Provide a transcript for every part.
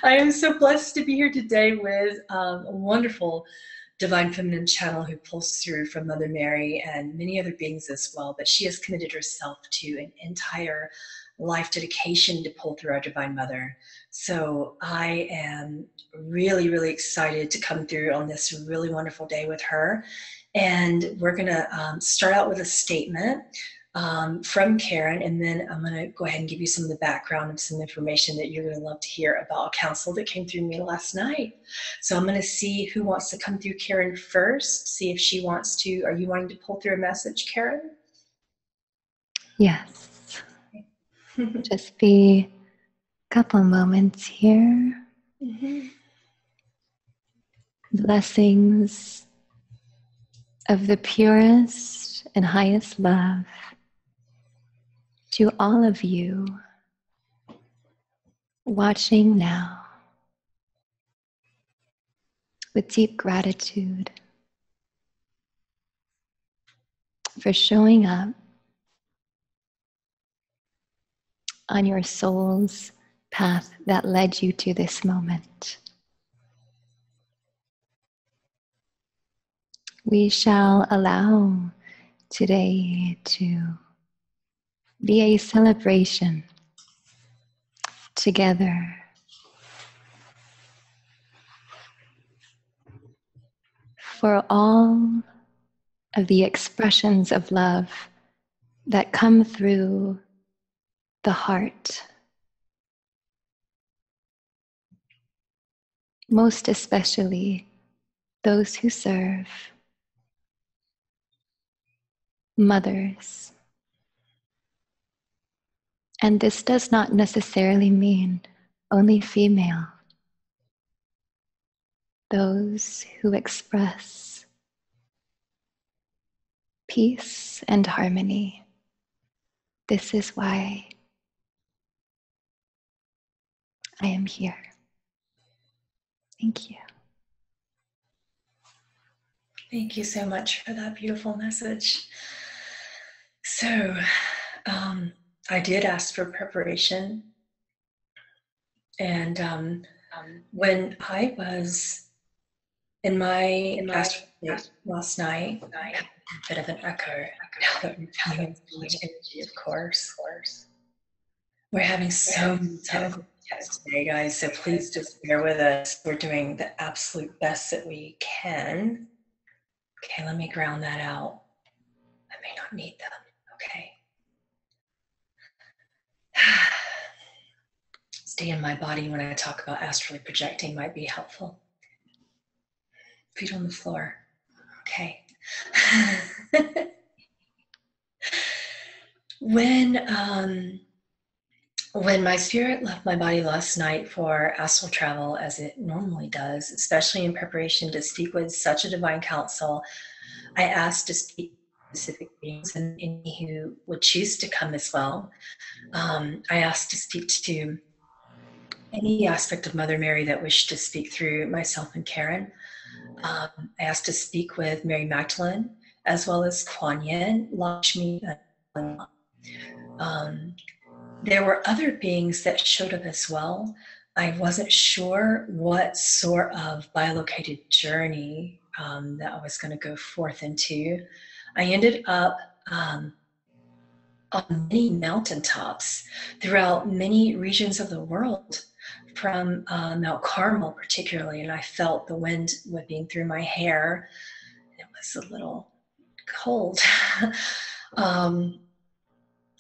I am so blessed to be here today with a wonderful divine feminine channel who pulls through from Mother Mary and many other beings as well. But she has committed herself to an entire life dedication to pull through our Divine Mother. So I am really, really excited to come through on this really wonderful day with her. And we're going to start out with a statement from Karen, and then I'm going to go ahead and give you some of the background and some information that you're going to love to hear about a counsel that came through me last night. So I'm going to see who wants to come through Karen first, see if she wants to. Are you wanting to pull through a message, Karen? Yes. Just be a couple moments here. Mm-hmm. Blessings of the purest and highest love to all of you watching now with deep gratitude for showing up on your soul's path that led you to this moment. We shall allow today to be a celebration together for all of the expressions of love that come through the heart, most especially those who serve mothers. And this does not necessarily mean only female. Those who express peace and harmony. This is why I am here. Thank you. Thank you so much for that beautiful message. So, I did ask for preparation, and when I was in my last night, I had a bit of an echo. Now that we're having so much energy, of course. We're having so many technical tests today, guys, so please just bear with us. We're doing the absolute best that we can. Okay, let me ground that out. I may not need them. Okay. Stay in my body when I talk about astrally projecting might be helpful. Feet on the floor. Okay. When my spirit left my body last night for astral travel, as it normally does, especially in preparation to speak with such a divine counsel, I asked to speak to specific beings and any who would choose to come as well. I asked to speak to any aspect of Mother Mary that wished to speak through myself and Karen. I asked to speak with Mary Magdalene, as well as Quan Yin, Lakshmi, and there were other beings that showed up as well. I wasn't sure what sort of bilocated journey that I was going to go forth into. I ended up on many mountaintops throughout many regions of the world, from Mount Carmel particularly, and I felt the wind whipping through my hair. It was a little cold. And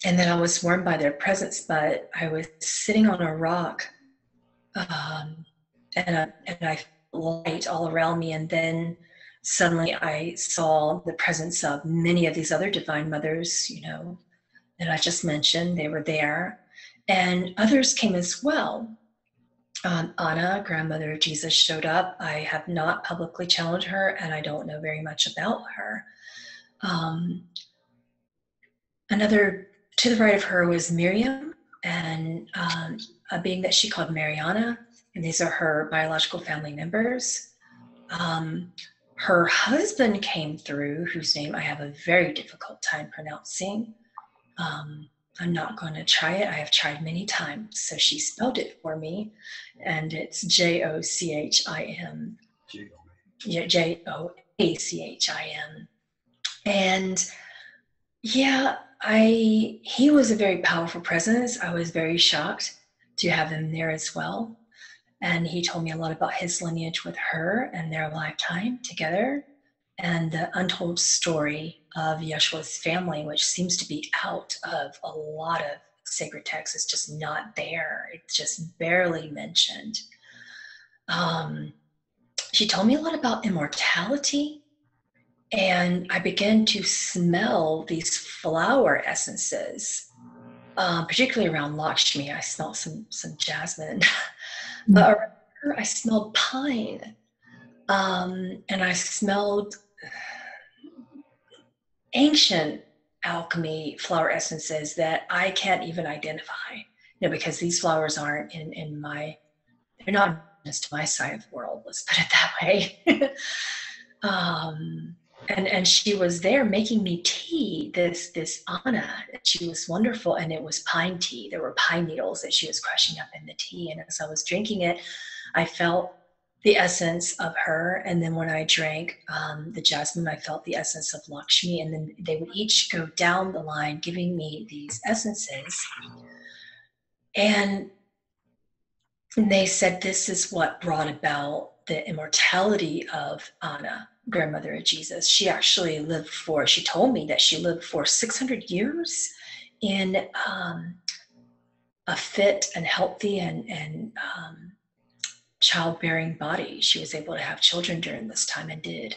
then I was warmed by their presence, but I was sitting on a rock, and I felt light all around me, and then suddenly I saw the presence of many of these other divine mothers, that I just mentioned. They were there, and others came as well. Anna, grandmother of Jesus, showed up. I have not publicly challenged her, and I don't know very much about her. Another to the right of her was Miriam, and a being that she called Mariana, and these are her biological family members. Her husband came through, whose name I have a very difficult time pronouncing. I'm not going to try it. I have tried many times. So she spelled it for me, and it's Jochim. Joachim. And yeah, he was a very powerful presence. I was very shocked to have him there as well. And he told me a lot about his lineage with her and their lifetime together, and the untold story of Yeshua's family, which seems to be out of a lot of sacred texts. It's just not there. It's just barely mentioned. She told me a lot about immortality, and I began to smell these flower essences, particularly around Lakshmi. I smelled some jasmine. But around her, I smelled pine, and I smelled ancient alchemy flower essences that I can't even identify, because these flowers aren't in my, they're not just my side of the world, let's put it that way. And she was there making me tea, this Anna. She was wonderful, and it was pine tea. There were pine needles that she was crushing up in the tea, and as I was drinking it, I felt the essence of her. And then when I drank the jasmine, I felt the essence of Lakshmi, and then they would each go down the line giving me these essences. And they said this is what brought about the immortality of Anna, grandmother of Jesus. She actually lived for, she told me that she lived for 600 years in a fit and healthy and childbearing body. She was able to have children during this time, and did.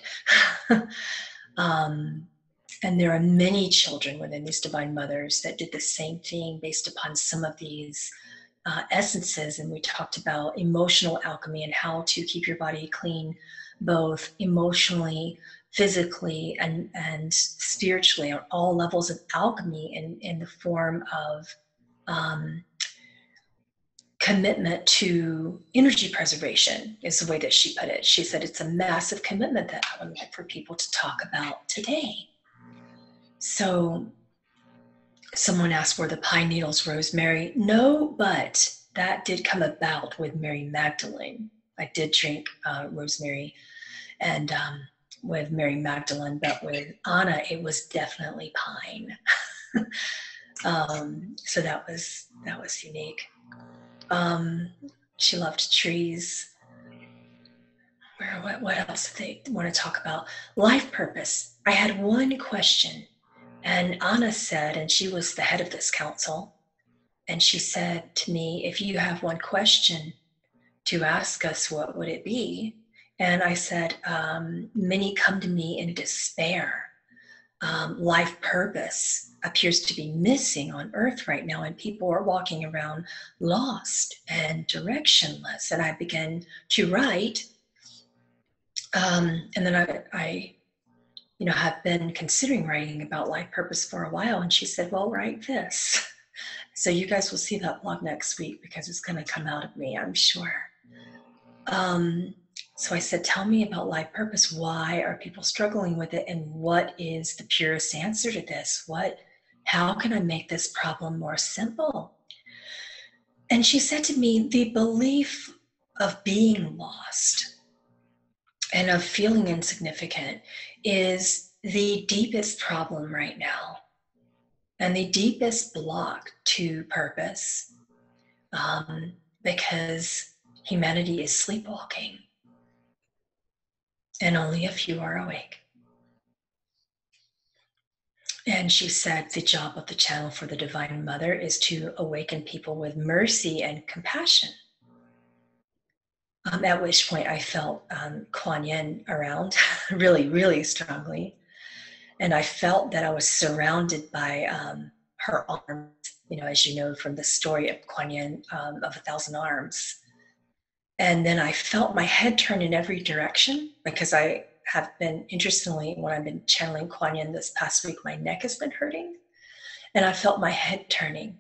And there are many children within these divine mothers that did the same thing based upon some of these essences. And we talked about emotional alchemy and how to keep your body clean, both emotionally, physically, and spiritually, on all levels of alchemy, in the form of commitment to energy preservation, is the way that she put it. She said it's a massive commitment that I would like for people to talk about today. So someone asked, were the pine needles rosemary? No, but that did come about with Mary Magdalene. I did drink rosemary and with Mary Magdalene, but with Anna, it was definitely pine. So that was unique. She loved trees. What else did they want to talk about? Life purpose. I had one question, and Anna said, and she was the head of this council, and she said to me, if you have one question to ask us, what would it be? And I said, many come to me in despair. Life purpose appears to be missing on earth right now, and people are walking around lost and directionless. And I began to write, and then I have been considering writing about life purpose for a while. And she said, well, write this. So you guys will see that blog next week, because it's going to come out of me, I'm sure. So I said, tell me about life purpose. Why are people struggling with it? And what is the purest answer to this? How can I make this problem more simple? And she said to me, the belief of being lost and of feeling insignificant is the deepest problem right now, and the deepest block to purpose, because humanity is sleepwalking, and only a few are awake. And she said the job of the channel for the Divine Mother is to awaken people with mercy and compassion. At which point I felt Quan Yin around really, really strongly. And I felt that I was surrounded by her arms, as you know from the story of Quan Yin of 1,000 arms. And then I felt my head turn in every direction, because I have been, interestingly, when I've been channeling Quan Yin this past week, my neck has been hurting. And I felt my head turning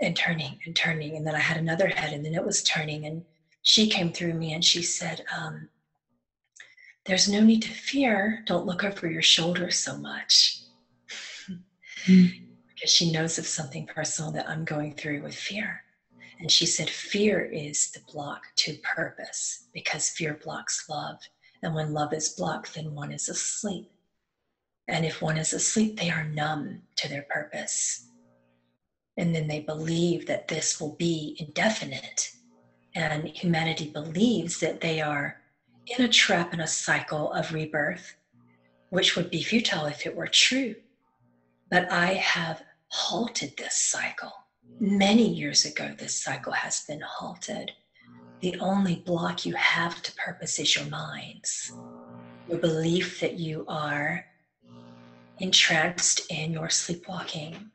and turning and turning. And then I had another head, and then it was turning. And she came through me and she said, there's no need to fear. Don't look over your shoulder so much. because she knows of something personal that I'm going through with fear. And she said, fear is the block to purpose because fear blocks love. And when love is blocked, then one is asleep. And if one is asleep, they are numb to their purpose. And then they believe that this will be indefinite. And humanity believes that they are in a trap, in a cycle of rebirth, which would be futile if it were true. But I have halted this cycle. Many years ago, this cycle has been halted. The only block you have to purpose is your minds. Your belief that you are entranced in your sleepwalking.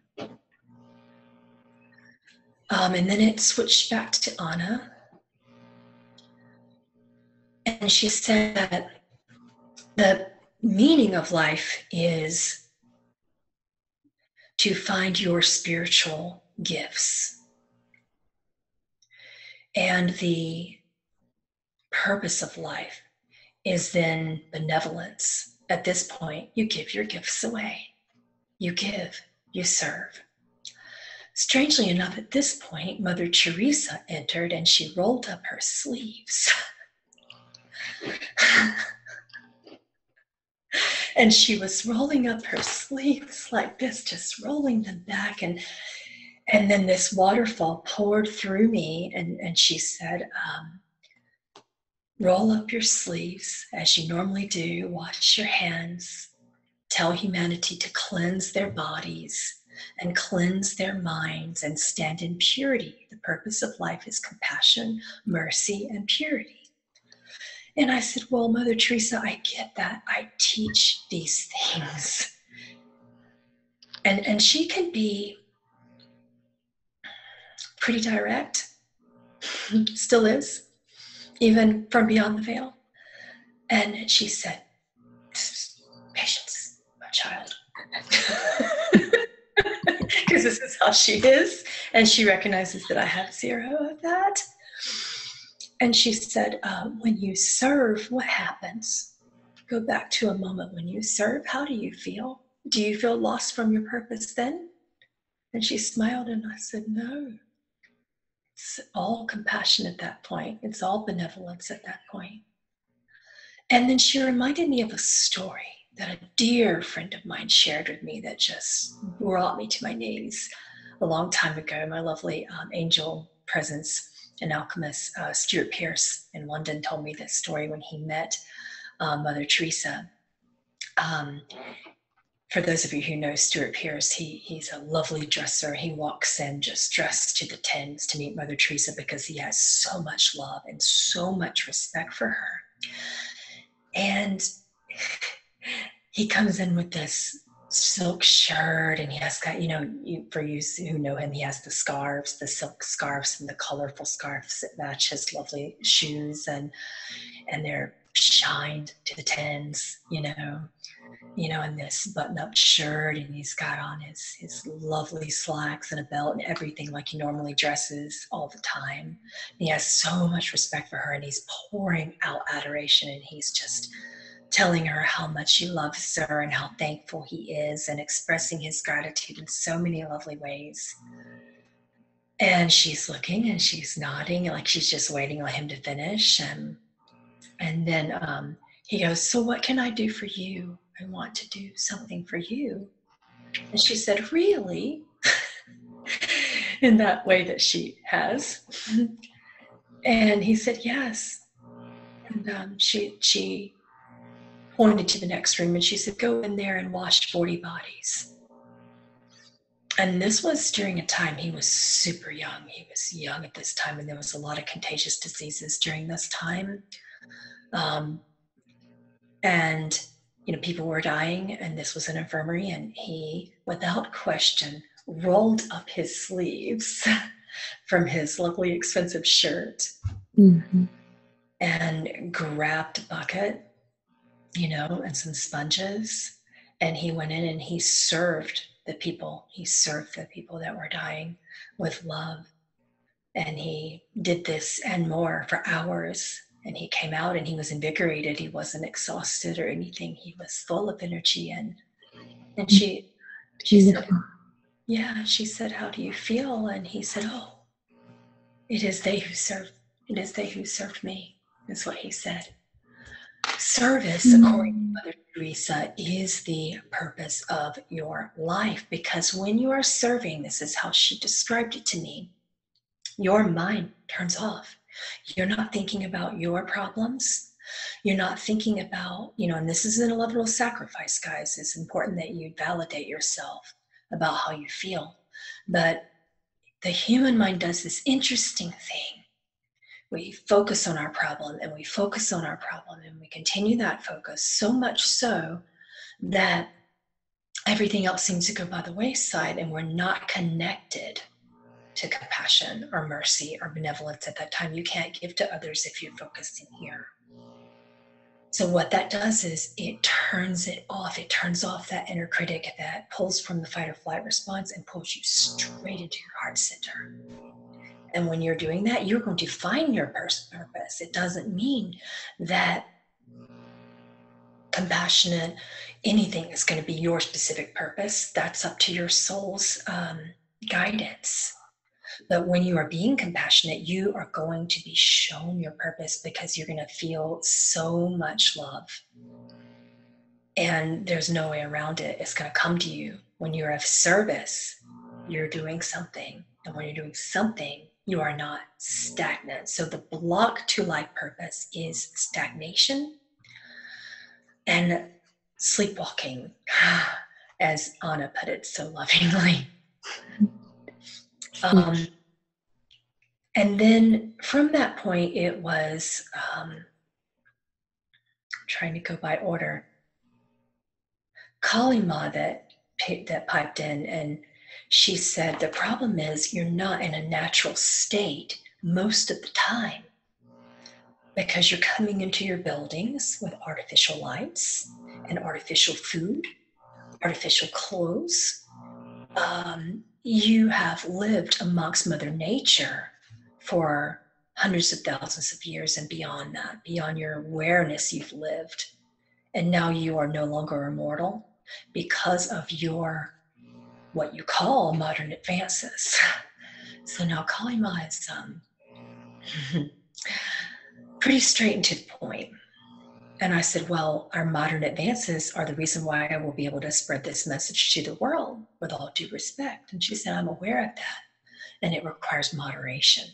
And then it switched back to Anna. And she said that the meaning of life is to find your spiritual gifts. And the purpose of life is then benevolence. At this point, you give your gifts away. You give, you serve. Strangely enough, at this point, Mother Teresa entered and she rolled up her sleeves. And she was rolling up her sleeves like this, just rolling them back. And then this waterfall poured through me. And she said, roll up your sleeves as you normally do. Wash your hands. Tell humanity to cleanse their bodies and cleanse their minds and stand in purity. The purpose of life is compassion, mercy, and purity. And I said, well, Mother Teresa, I get that. I teach these things. And she can be pretty direct, still is, even from beyond the veil. And she said, patience, my child. Because this is how she is. And she recognizes that I have zero of that. And she said, when you serve, what happens? Go back to a moment when you serve. How do you feel? Do you feel lost from your purpose then? And she smiled and I said, no. It's all compassion at that point. It's all benevolence at that point. And then she reminded me of a story that a dear friend of mine shared with me that just brought me to my knees a long time ago. My lovely angel presence, an alchemist, Stuart Pearce in London, told me this story when he met Mother Teresa. For those of you who know Stuart Pearce, he's a lovely dresser. He walks in just dressed to the tens to meet Mother Teresa because he has so much love and so much respect for her. And he comes in with this silk shirt, and he has got, for you who know him, he has the scarves, the silk scarves and the colorful scarves that match his lovely shoes, and they're shined to the tens, and this button-up shirt, and he's got on his lovely slacks and a belt and everything like he normally dresses all the time. And he has so much respect for her, and he's pouring out adoration, and he's just telling her how much he loves her and how thankful he is, and expressing his gratitude in so many lovely ways. And she's looking and she's nodding like she's just waiting on him to finish. And then he goes, so what can I do for you? I want to do something for you. And she said, really? In that way that she has. And he said, yes. And she pointed to the next room and she said, go in there and wash 40 bodies. And this was during a time he was super young. He was young at this time, and there was a lot of contagious diseases during this time. And people were dying, and this was an infirmary, and he, without question, rolled up his sleeves from his lovely expensive shirt and grabbed a bucket, and some sponges, and he went in and he served the people. He served the people that were dying with love. And he did this and more for hours. And he came out and he was invigorated. He wasn't exhausted or anything. He was full of energy. And she said, yeah, she said, how do you feel? And he said, oh, it is they who served me, is what he said. Service, according to Mother Teresa, is the purpose of your life, because when you are serving, this is how she described it to me, your mind turns off. You're not thinking about your problems. You're not thinking about, and this is an inevitable sacrifice, guys. It's important that you validate yourself about how you feel. But the human mind does this interesting thing. We focus on our problem and we focus on our problem and we continue that focus, so much so that everything else seems to go by the wayside, and we're not connected to compassion or mercy or benevolence at that time. You can't give to others if you're focused in here. So what that does is it turns it off. It turns off that inner critic that pulls from the fight or flight response and pulls you straight into your heart center. And when you're doing that, you're going to find your purpose. It doesn't mean that compassionate anything is going to be your specific purpose. That's up to your soul's guidance. But when you are being compassionate, you are going to be shown your purpose, because you're going to feel so much love. And there's no way around it. It's going to come to you. When you're of service, you're doing something. And when you're doing something, you are not stagnant. So the block to life purpose is stagnation and sleepwalking, as Anna put it so lovingly. And then from that point, it was trying to go by order. Kalima that piped in, and she said, the problem is you're not in a natural state most of the time, because you're coming into your buildings with artificial lights and artificial food, artificial clothes. You have lived amongst Mother Nature for hundreds of thousands of years, and beyond that, beyond your awareness, you've lived. And now you are no longer immortal because of your, what you call, modern advances. So now Kalima is pretty straight and to the point. And I said, well, our modern advances are the reason why I will be able to spread this message to the world with all due respect. And she said, I'm aware of that. And it requires moderation.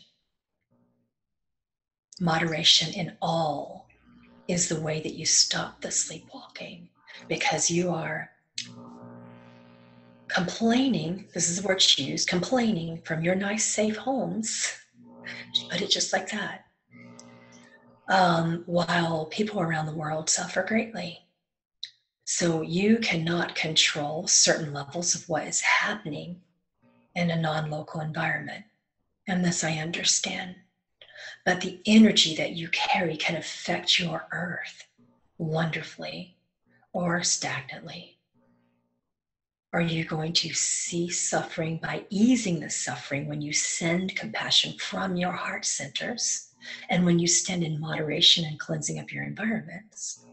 Moderation in all is the way that you stop the sleepwalking, because you are complaining, this is the word she used, complaining from your nice, safe homes. She put it just like that. While people around the world suffer greatly. So you cannot control certain levels of what is happening in a non-local environment. And this I understand. But the energy that you carry can affect your earth wonderfully or stagnantly. Are you going to cease suffering by easing the suffering when you send compassion from your heart centers and when you stand in moderation and cleansing of your environments?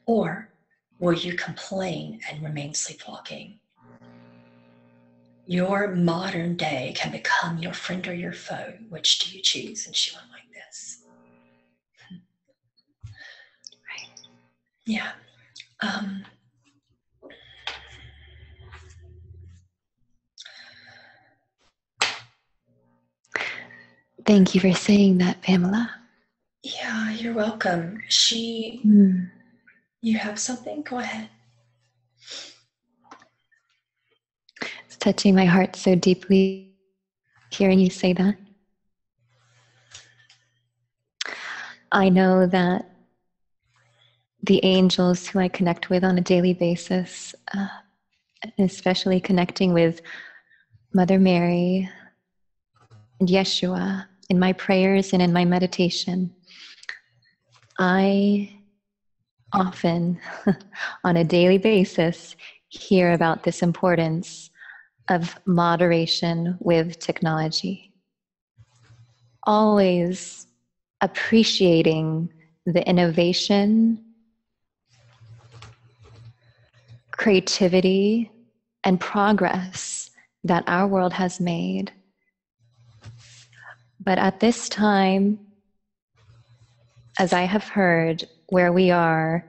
Or will you complain and remain sleepwalking? Your modern day can become your friend or your foe. Which do you choose? And she went like this. Right. Yeah. Thank you for saying that, Pamela. Yeah, you're welcome. You have something? Go ahead. It's touching my heart so deeply hearing you say that. I know that the angels who I connect with on a daily basis, especially connecting with Mother Mary and Yeshua in my prayers and in my meditation, I often, on a daily basis, hear about this importance of moderation with technology. Always appreciating the innovation, creativity, and progress that our world has made. But at this time, as I have heard, where we are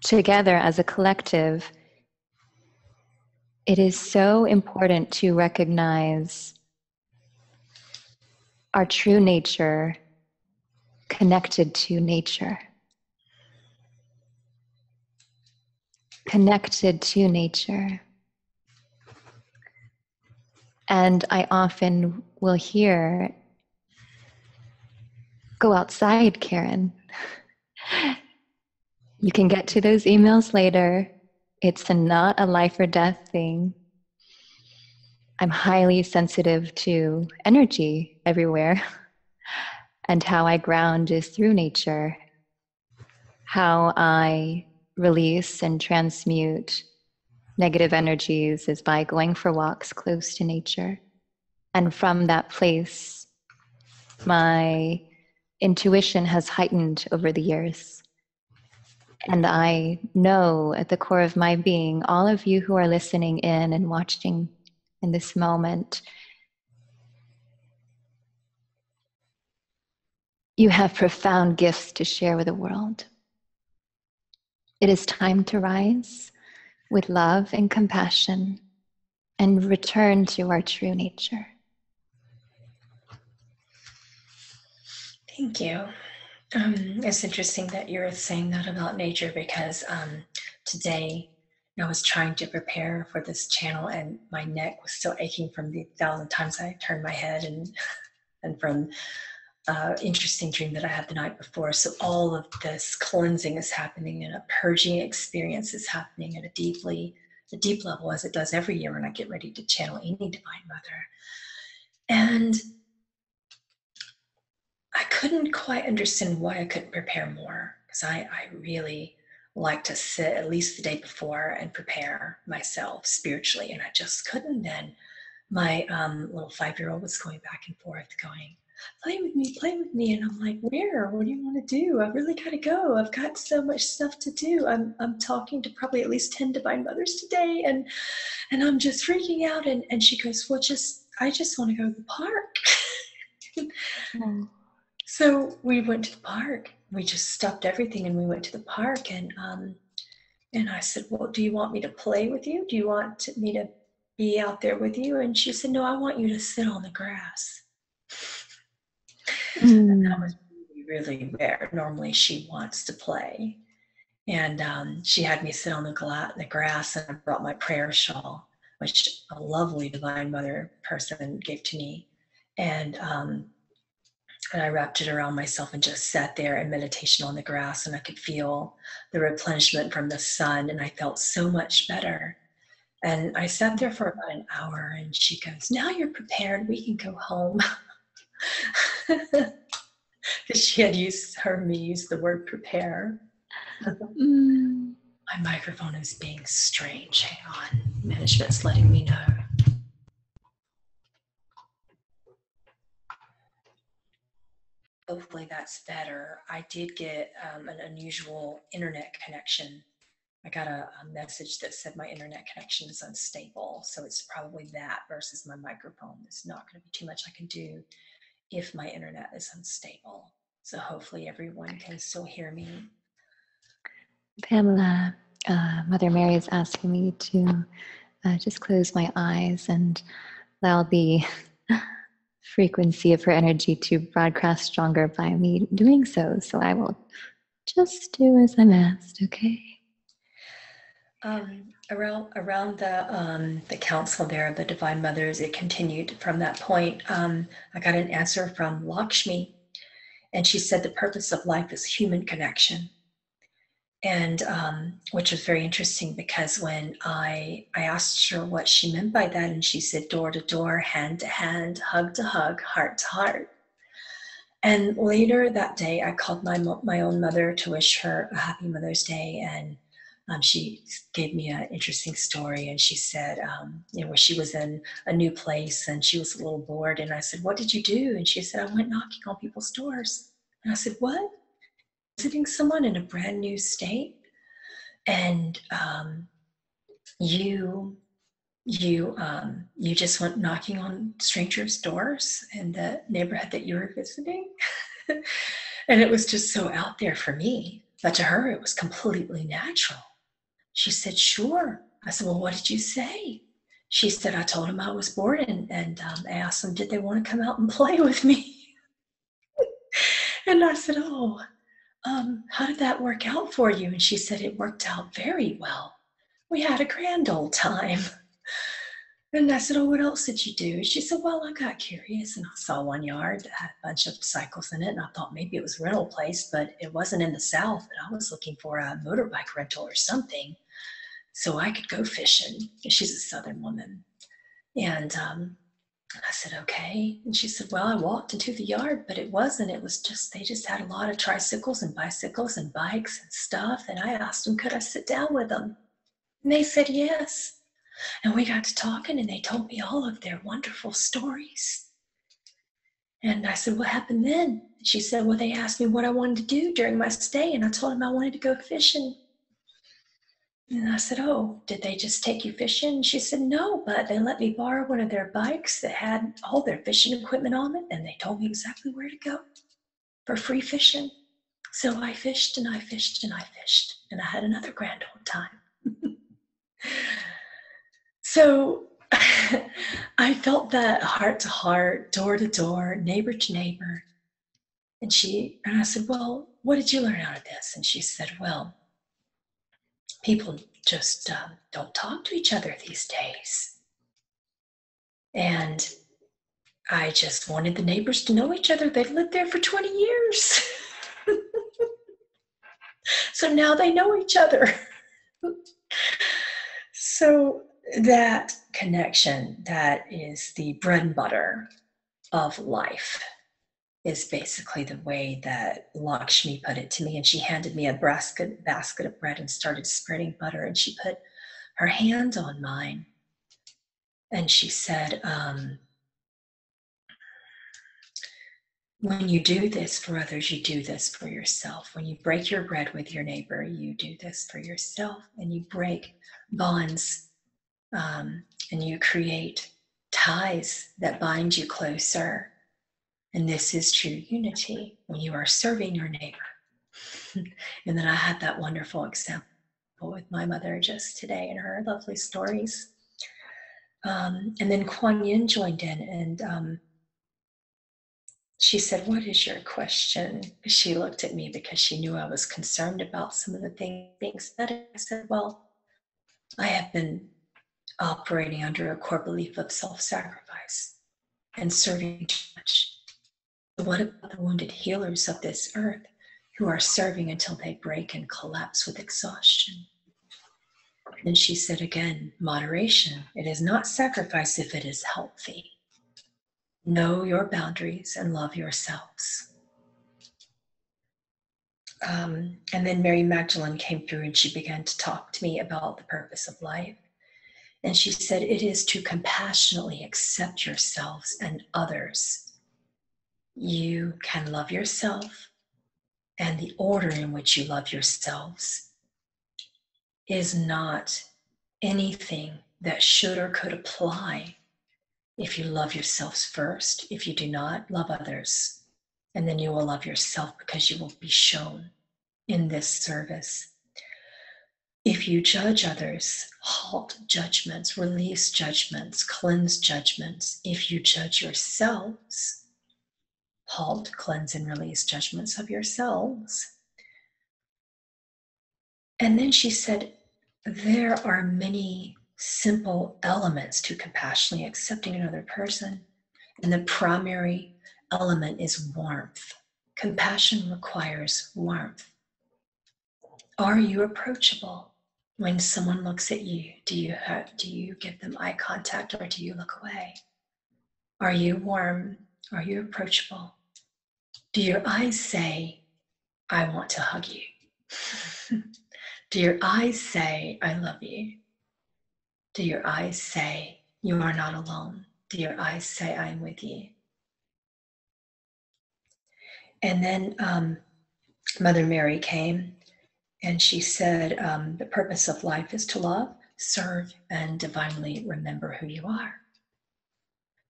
together as a collective, it is so important to recognize our true nature connected to nature. Connected to nature. And I often will hear, go outside, Karen. You can get to those emails later. It's not a life or death thing. I'm highly sensitive to energy everywhere. And how I ground is through nature. How I release and transmute negative energies is by going for walks close to nature. And from that place, my intuition has heightened over the years. And I know at the core of my being, all of you who are listening in and watching in this moment, you have profound gifts to share with the world. It is time to rise with love and compassion and return to our true nature. Thank you. It's interesting that you're saying that about nature, because today I was trying to prepare for this channel and my neck was still aching from the 1,000 times I turned my head and from interesting dream that I had the night before. So all of this cleansing is happening and a purging experience is happening at a deep level, as it does every year when I get ready to channel any Divine Mother. And I couldn't quite understand why I couldn't prepare more, because I really like to sit at least the day before and prepare myself spiritually, and I just couldn't. And my little 5-year-old was going back and forth going, play with me. And I'm like, where? What do you want to do? I really got to go. I've got so much stuff to do. I'm talking to probably at least 10 Divine Mothers today, and I'm just freaking out. And she goes, well, I just want to go to the park. So we went to the park. We just stopped everything and we went to the park. And I said, well, do you want me to play with you? Do you want me to be out there with you? And she said, no, I want you to sit on the grass. And that was really rare. Normally she wants to play. And she had me sit on the grass, and I brought my prayer shawl, which a lovely Divine Mother person gave to me. And I wrapped it around myself and just sat there in meditation on the grass, and I could feel the replenishment from the sun, and I felt so much better. And I sat there for about an hour, and she goes, now you're prepared, we can go home. Because she had heard me use the word prepare. My microphone is being strange. Hang on, management's letting me know. Hopefully that's better. I did get an unusual internet connection. I got a message that said my internet connection is unstable. So it's probably that versus my microphone. There's not going to be too much I can do if my internet is unstable. So hopefully everyone can still hear me. Pamela, Mother Mary is asking me to just close my eyes and allow the frequency of her energy to broadcast stronger by me doing so. So I will just do as I'm asked, okay? Around the council there of the Divine Mothers, it continued from that point. I got an answer from Lakshmi, and she said the purpose of life is human connection. And which was very interesting, because when I asked her what she meant by that, and she said door to door, hand to hand, hug to hug, heart to heart. And later that day, I called my own mother to wish her a happy Mother's Day, and she gave me an interesting story. And she said, where she was in a new place and she was a little bored. And I said, what did you do? And she said, I went knocking on people's doors. And I said, what? Visiting someone in a brand new state, and you you just went knocking on strangers' doors in the neighborhood that you were visiting? And it was just so out there for me. But to her, it was completely natural. She said, sure. I said, well, what did you say? She said, I told them I was bored and I asked them, did they want to come out and play with me? And I said, oh, how did that work out for you? And she said, it worked out very well. We had a grand old time. And I said, oh, what else did you do? She said, well, I got curious and I saw one yard that had a bunch of cycles in it. And I thought maybe it was a rental place, but it wasn't in the South. And I was looking for a motorbike rental or something so I could go fishing. She's a Southern woman. And I said, okay. And she said, well, I walked into the yard, but it wasn't. It was just, they just had a lot of tricycles and bicycles and bikes and stuff. And I asked them, could I sit down with them? And they said, yes. And we got to talking and they told me all of their wonderful stories. And I said, what happened then? She said, well, they asked me what I wanted to do during my stay. And I told them I wanted to go fishing. And I said, oh, did they just take you fishing? She said, no, but they let me borrow one of their bikes that had all their fishing equipment on it. And they told me exactly where to go for free fishing. So I fished and I fished and I fished. And I had another grand old time. So I felt that heart to heart, door to door, neighbor to neighbor. And I said, well, what did you learn out of this? And she said, well, people just don't talk to each other these days. And I just wanted the neighbors to know each other. They've lived there for 20 years. So now they know each other. So that connection, that is the bread and butter of life, is basically the way that Lakshmi put it to me. And she handed me a basket of bread and started spreading butter. And she put her hand on mine. And she said, when you do this for others, you do this for yourself. When you break your bread with your neighbor, you do this for yourself. And you break bonds and you create ties that bind you closer. And this is true unity when you are serving your neighbor. And then I had that wonderful example with my mother just today and her lovely stories. And then Quan Yin joined in and she said, what is your question? She looked at me because she knew I was concerned about some of the things being said. I said, well, I have been operating under a core belief of self-sacrifice and serving too much. What about the wounded healers of this earth who are serving until they break and collapse with exhaustion? And she said again, moderation. It is not sacrifice if it is healthy. Know your boundaries and love yourselves. And then Mary Magdalene came through and she began to talk to me about the purpose of life. And she said, it is to compassionately accept yourselves and others. You can love yourself, and the order in which you love yourselves is not anything that should or could apply if you love yourselves first, if you do not love others, and then you will love yourself because you will be shown in this service. If you judge others, halt judgments, release judgments, cleanse judgments. If you judge yourselves, halt, cleanse, and release judgments of yourselves. And then she said, there are many simple elements to compassionately accepting another person. And the primary element is warmth. Compassion requires warmth. Are you approachable? When someone looks at you, do you give them eye contact or do you look away? Are you warm? Are you approachable? Do your eyes say, I want to hug you? Do your eyes say, I love you? Do your eyes say, you are not alone? Do your eyes say, I am with you? And then Mother Mary came and she said, the purpose of life is to love. serve and divinely remember who you are.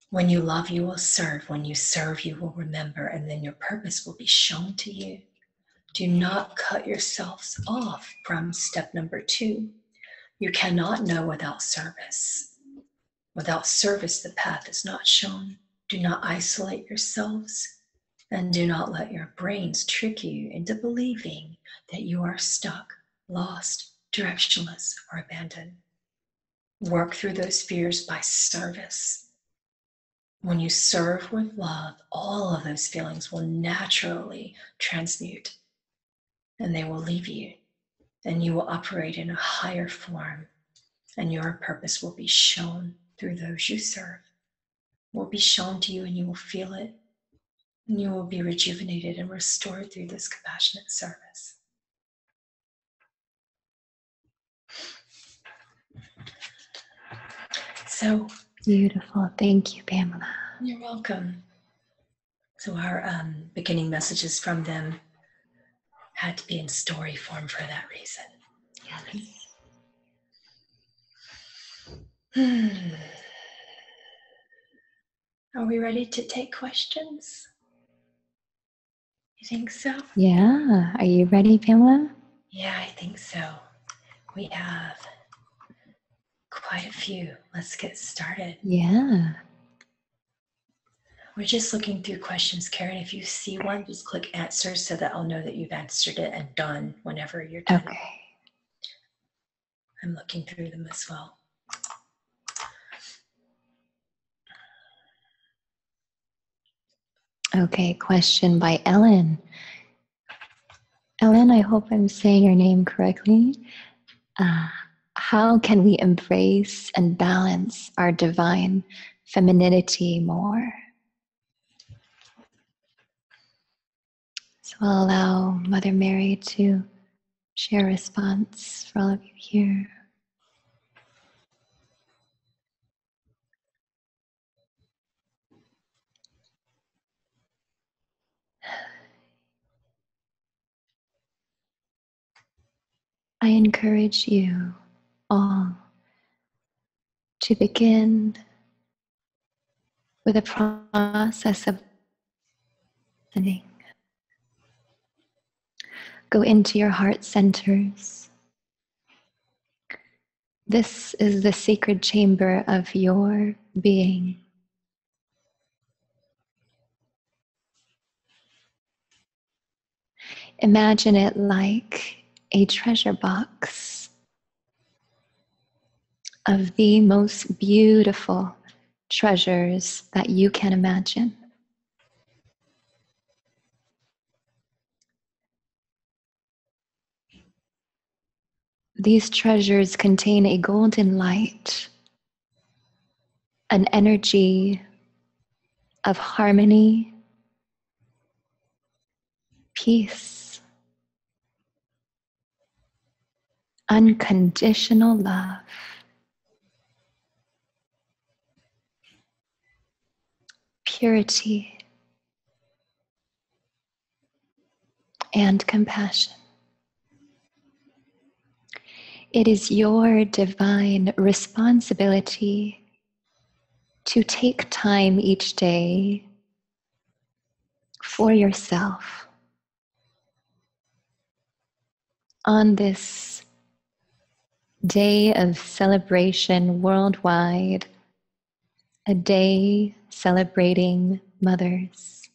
When you love, you will serve. When you serve, you will remember, and then your purpose will be shown to you. Do not cut yourselves off from step number 2. You cannot know without service. Without service, the path is not shown. Do not isolate yourselves, and do not let your brains trick you into believing that you are stuck, lost, directionless, or abandoned. Work through those fears by service. When you serve with love, all of those feelings will naturally transmute, and they will leave you, and you will operate in a higher form, and your purpose will be shown through those you serve. Will be shown to you, and you will feel it, and you will be rejuvenated and restored through this compassionate service. So Beautiful. Thank you, Pamela. you're welcome. So our beginning messages from them had to be in story form for that reason. Yes. Are we ready to take questions? You think so? Yeah. Are you ready, Pamela? Yeah, I think so. We have quite a few. Let's get started. Yeah. We're just looking through questions. Karen, if you see one, just click answer so that I'll know that you've answered it and done whenever you're done. Okay. I'm looking through them as well. Okay, question by Ellen. Ellen, I hope I'm saying your name correctly. How can we embrace and balance our divine femininity more? So I'll allow Mother Mary to share a response for all of you here. I encourage you all to begin with a process of listening. Go into your heart centers. This is the sacred chamber of your being. Imagine it like a treasure box of the most beautiful treasures that you can imagine. These treasures contain a golden light, an energy of harmony, peace, unconditional love, purity, and compassion. It is your divine responsibility to take time each day for yourself on this day of celebration worldwide, a day celebrating mothers.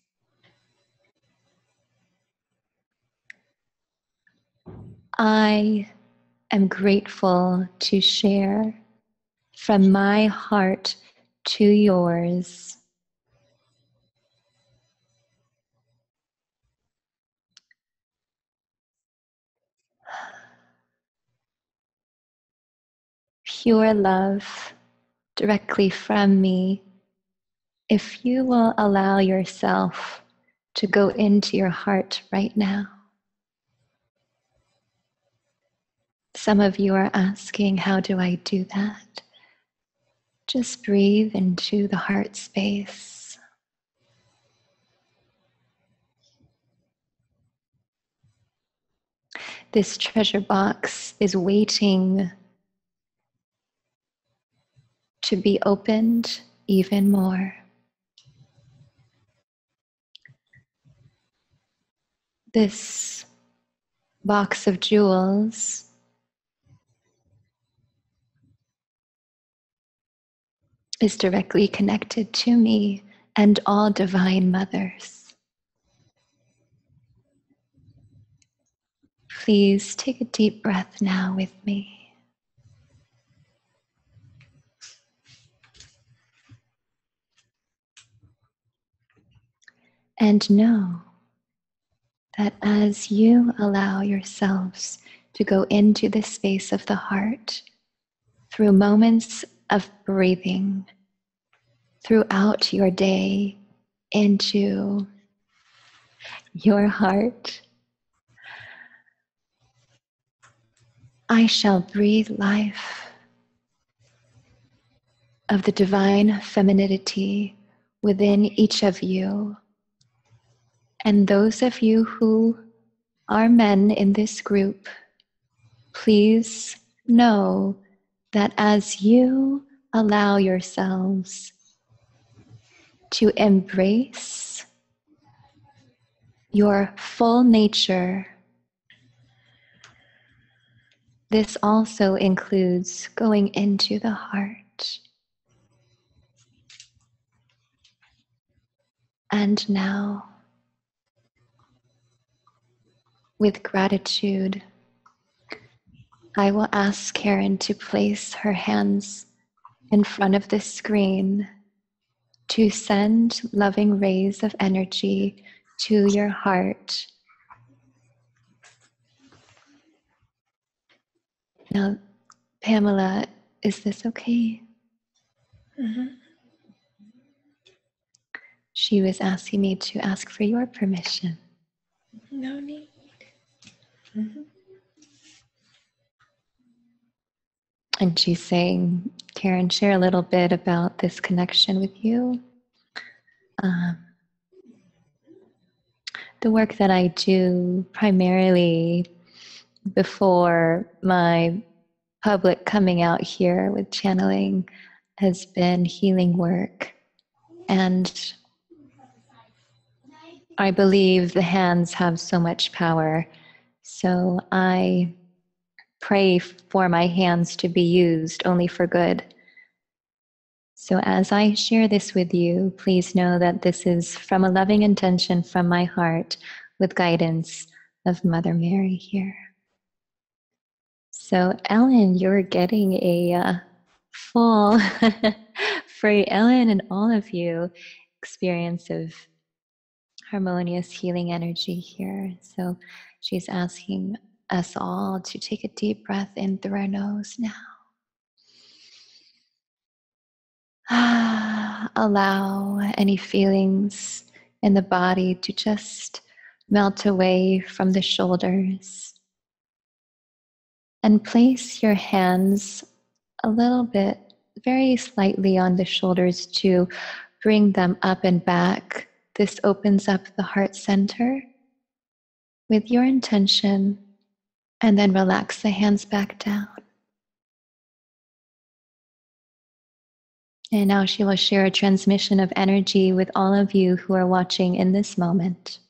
I am grateful to share from my heart to yours pure love directly from me. If you will allow yourself to go into your heart right now. Some of you are asking, how do I do that? Just breathe into the heart space. This treasure box is waiting to be opened even more. This box of jewels is directly connected to me and all divine mothers. Please take a deep breath now with me. And know that as you allow yourselves to go into the space of the heart through moments of breathing throughout your day into your heart, I shall breathe life of the divine femininity within each of you. And those of you who are men in this group, please know that as you allow yourselves to embrace your full nature, this also includes going into the heart. And now, with gratitude, I will ask Karen to place her hands in front of the screen to send loving rays of energy to your heart. Now, Pamela, is this okay? Mm-hmm. She was asking me to ask for your permission. No need. Mm-hmm. And she's saying, Karen, share a little bit about this connection with you. The work that I do primarily before my public coming out here with channeling has been healing work. And I believe the hands have so much power. So I pray for my hands to be used only for good. So as I share this with you, please know that this is from a loving intention from my heart with guidance of Mother Mary here. So Ellen, you're getting a full, for Ellen and all of you, experience of harmonious healing energy here. So she's asking us all to take a deep breath in through our nose now. Allow any feelings in the body to just melt away from the shoulders. And place your hands a little bit, very slightly on the shoulders to bring them up and back. This opens up the heart center with your intention, and then relax the hands back down. And now she will share a transmission of energy with all of you who are watching in this moment.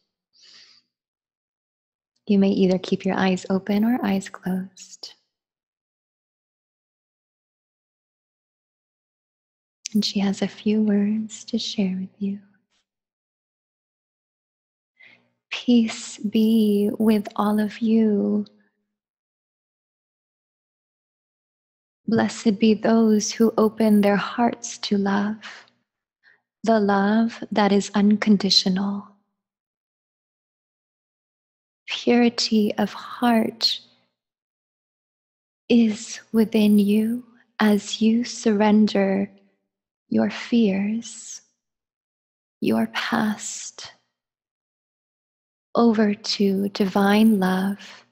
You may either keep your eyes open or eyes closed. And she has a few words to share with you. Peace be with all of you. Blessed be those who open their hearts to love, the love that is unconditional. Purity of heart is within you as you surrender your fears, your past, over to divine love,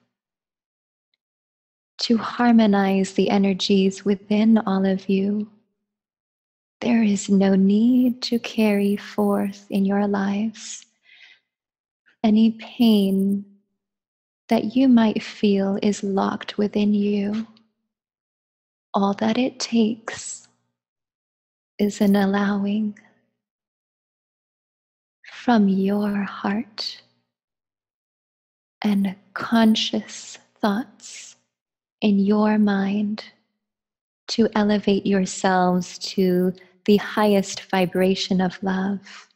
to harmonize the energies within all of you. There is no need to carry forth in your lives any pain that you might feel is locked within you. All that it takes is an allowing from your heart and conscious thoughts in your mind to elevate yourselves to the highest vibration of love.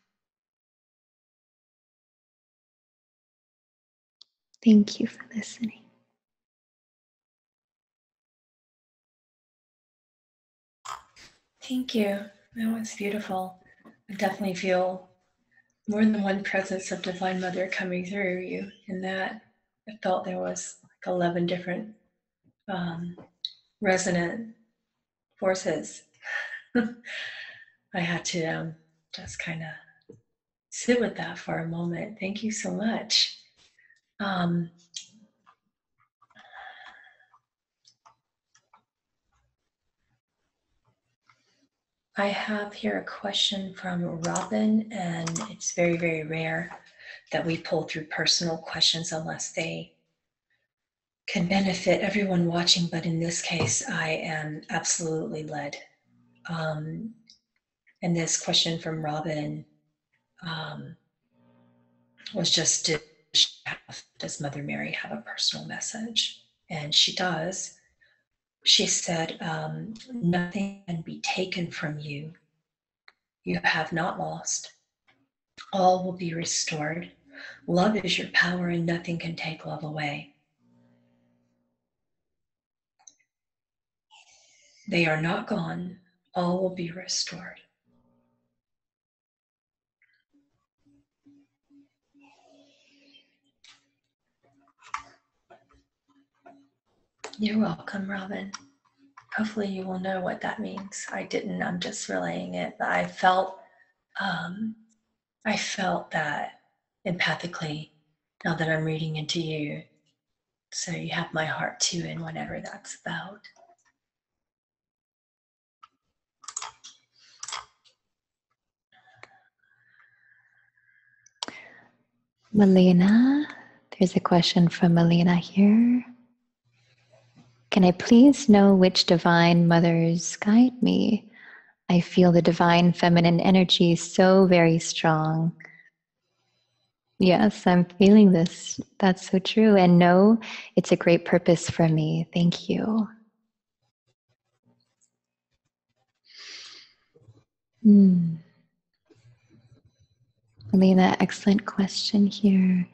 Thank you for listening. Thank you. That was beautiful. I definitely feel more than one presence of Divine Mother coming through you in that. I felt there was like 11 different resonant forces. I had to just kind of sit with that for a moment. Thank you so much. I have here a question from Robin, and it's very, very rare that we pull through personal questions unless they can benefit everyone watching. But in this case, I am absolutely led. And this question from Robin was just, does Mother Mary have a personal message? And she does. She said, nothing can be taken from you. You have not lost. All will be restored. Love is your power, and nothing can take love away. They are not gone. All will be restored. You're welcome, Robin. Hopefully you will know what that means. I didn't, I'm just relaying it, but I felt that empathically now that I'm reading into you. So you have my heart too in whatever that's about. Melina, there's a question from Melina here. Can I please know which divine mothers guide me? I feel the divine feminine energy so very strong. Yes, I'm feeling this. That's so true. And no, it's a great purpose for me. Thank you. Melina, excellent question here.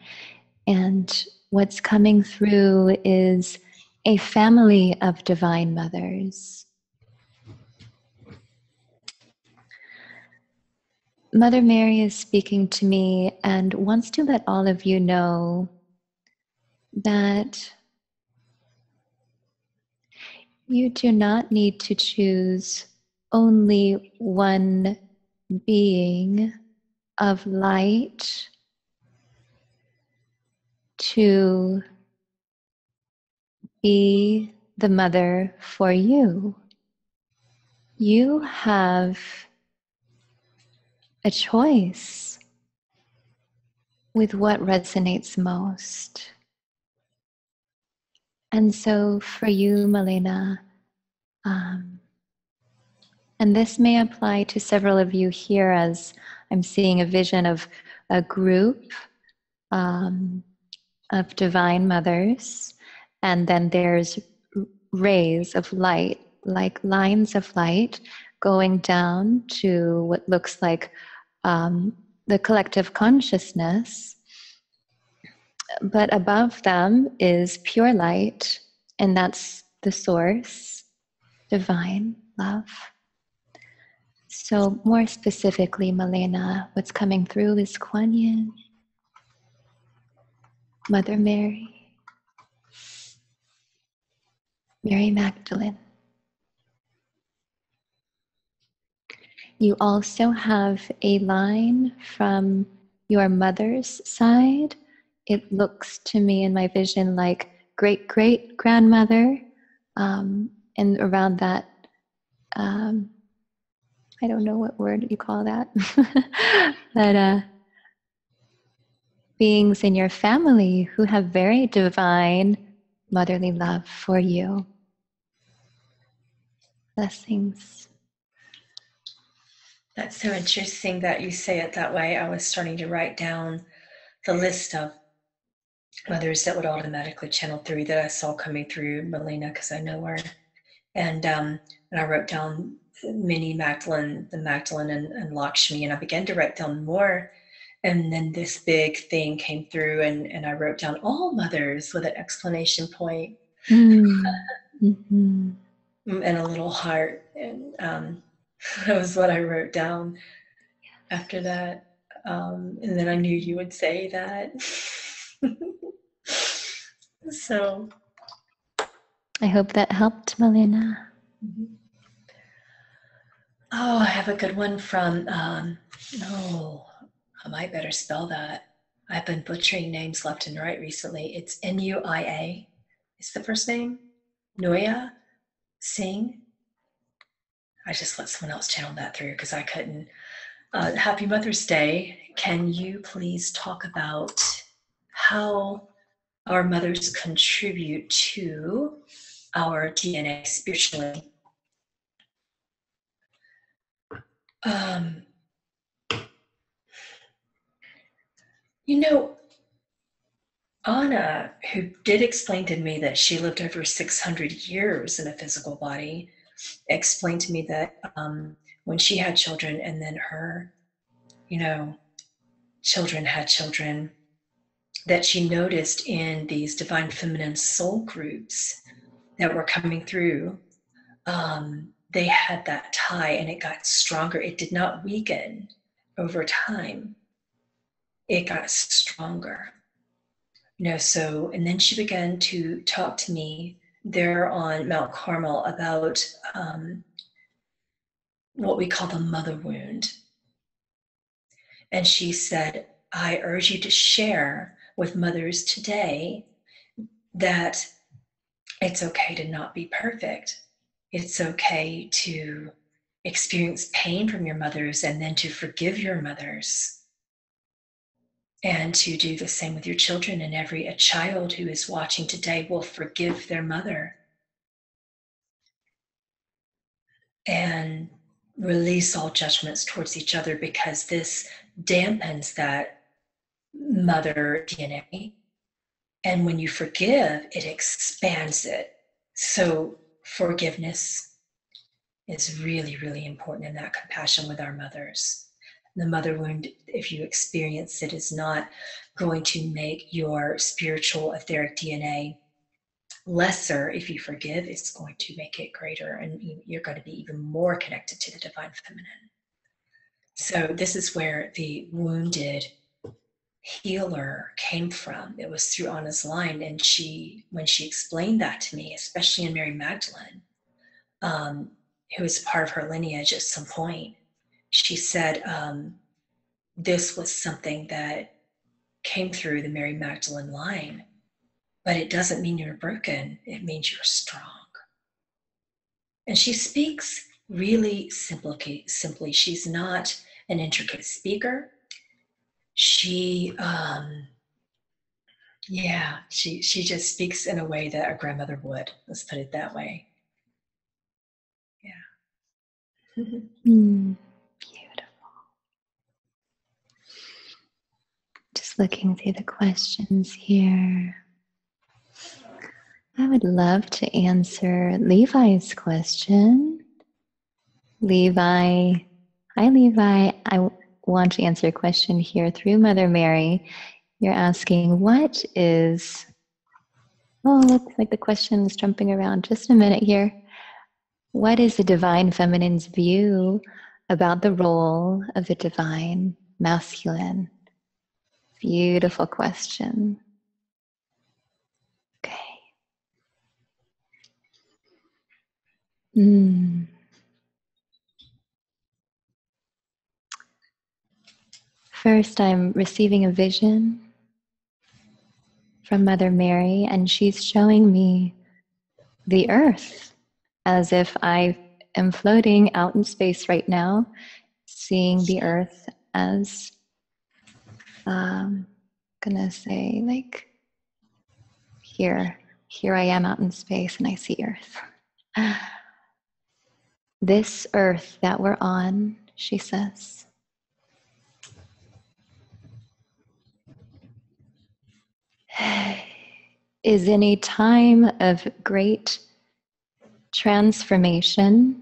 And what's coming through is a family of divine mothers. Mother Mary is speaking to me and wants to let all of you know that you do not need to choose only one being of light to be the mother for you. You have a choice with what resonates most. And so for you, Melina, and this may apply to several of you here as I'm seeing a vision of a group of divine mothers, and then there's rays of light, like lines of light going down to what looks like the collective consciousness. But above them is pure light, and that's the source, divine love. So more specifically, Melina, what's coming through is Quan Yin, Mother Mary, Mary Magdalene. You also have a line from your mother's side. It looks to me in my vision like great-great-grandmother, and around that, I don't know what word you call that, but beings in your family who have very divine motherly love for you. Blessings. That's so interesting that you say it that way. I was starting to write down the list of mothers that would automatically channel through that I saw coming through Melina, because I know her. And I wrote down Minnie, Magdalene, the Magdalene, and Lakshmi, and I began to write down more. And then this big thing came through, and I wrote down all mothers with an exclamation point. Mm-hmm. And a little heart. And that was what I wrote down after that. And then I knew you would say that. So. I hope that helped, Melina. Mm-hmm. Oh, I have a good one from, I might better spell that. I've been butchering names left and right recently. It's Nuia. It's the first name. Nuia Singh. I just let someone else channel that through because I couldn't. Happy Mother's Day. Can you please talk about how our mothers contribute to our DNA spiritually? You know, Anna, who did explain to me that she lived over 600 years in a physical body, explained to me that when she had children and then her, children had children, that she noticed in these divine feminine soul groups that were coming through, they had that tie and it got stronger. It did not weaken over time. It got stronger. And then she began to talk to me there on Mount Carmel about what we call the mother wound. And she said, I urge you to share with mothers today that it's okay to not be perfect. It's okay to experience pain from your mothers and then to forgive your mothers. And to do the same with your children. And a child who is watching today will forgive their mother and release all judgments towards each other, because this dampens that mother DNA. And when you forgive, it expands it. So forgiveness is really, really important in that compassion with our mothers. The mother wound, if you experience it, is not going to make your spiritual etheric DNA lesser. If you forgive, it's going to make it greater, and you're going to be even more connected to the divine feminine. So this is where the wounded healer came from. It was through Anna's line, and when she explained that to me, especially in Mary Magdalene, who was part of her lineage at some point, she said this was something that came through the Mary Magdalene line, but it doesn't mean you're broken. It means you're strong. And she speaks really simply. She's not an intricate speaker. She just speaks in a way that a grandmother would. Let's put it that way. Yeah. Beautiful. Just looking through the questions here. I would love to answer Levi's question. Levi, hi Levi. I want to answer a question here through Mother Mary. You're asking, looks like the question is jumping around. Just a minute here. What is the divine feminine's view about the role of the divine masculine? Beautiful question. Okay. First, I'm receiving a vision from Mother Mary, and she's showing me the earth as if I am floating out in space right now, seeing the earth as, gonna say, like, here I am out in space and I see earth. This earth that we're on, she says. Is in a time of great transformation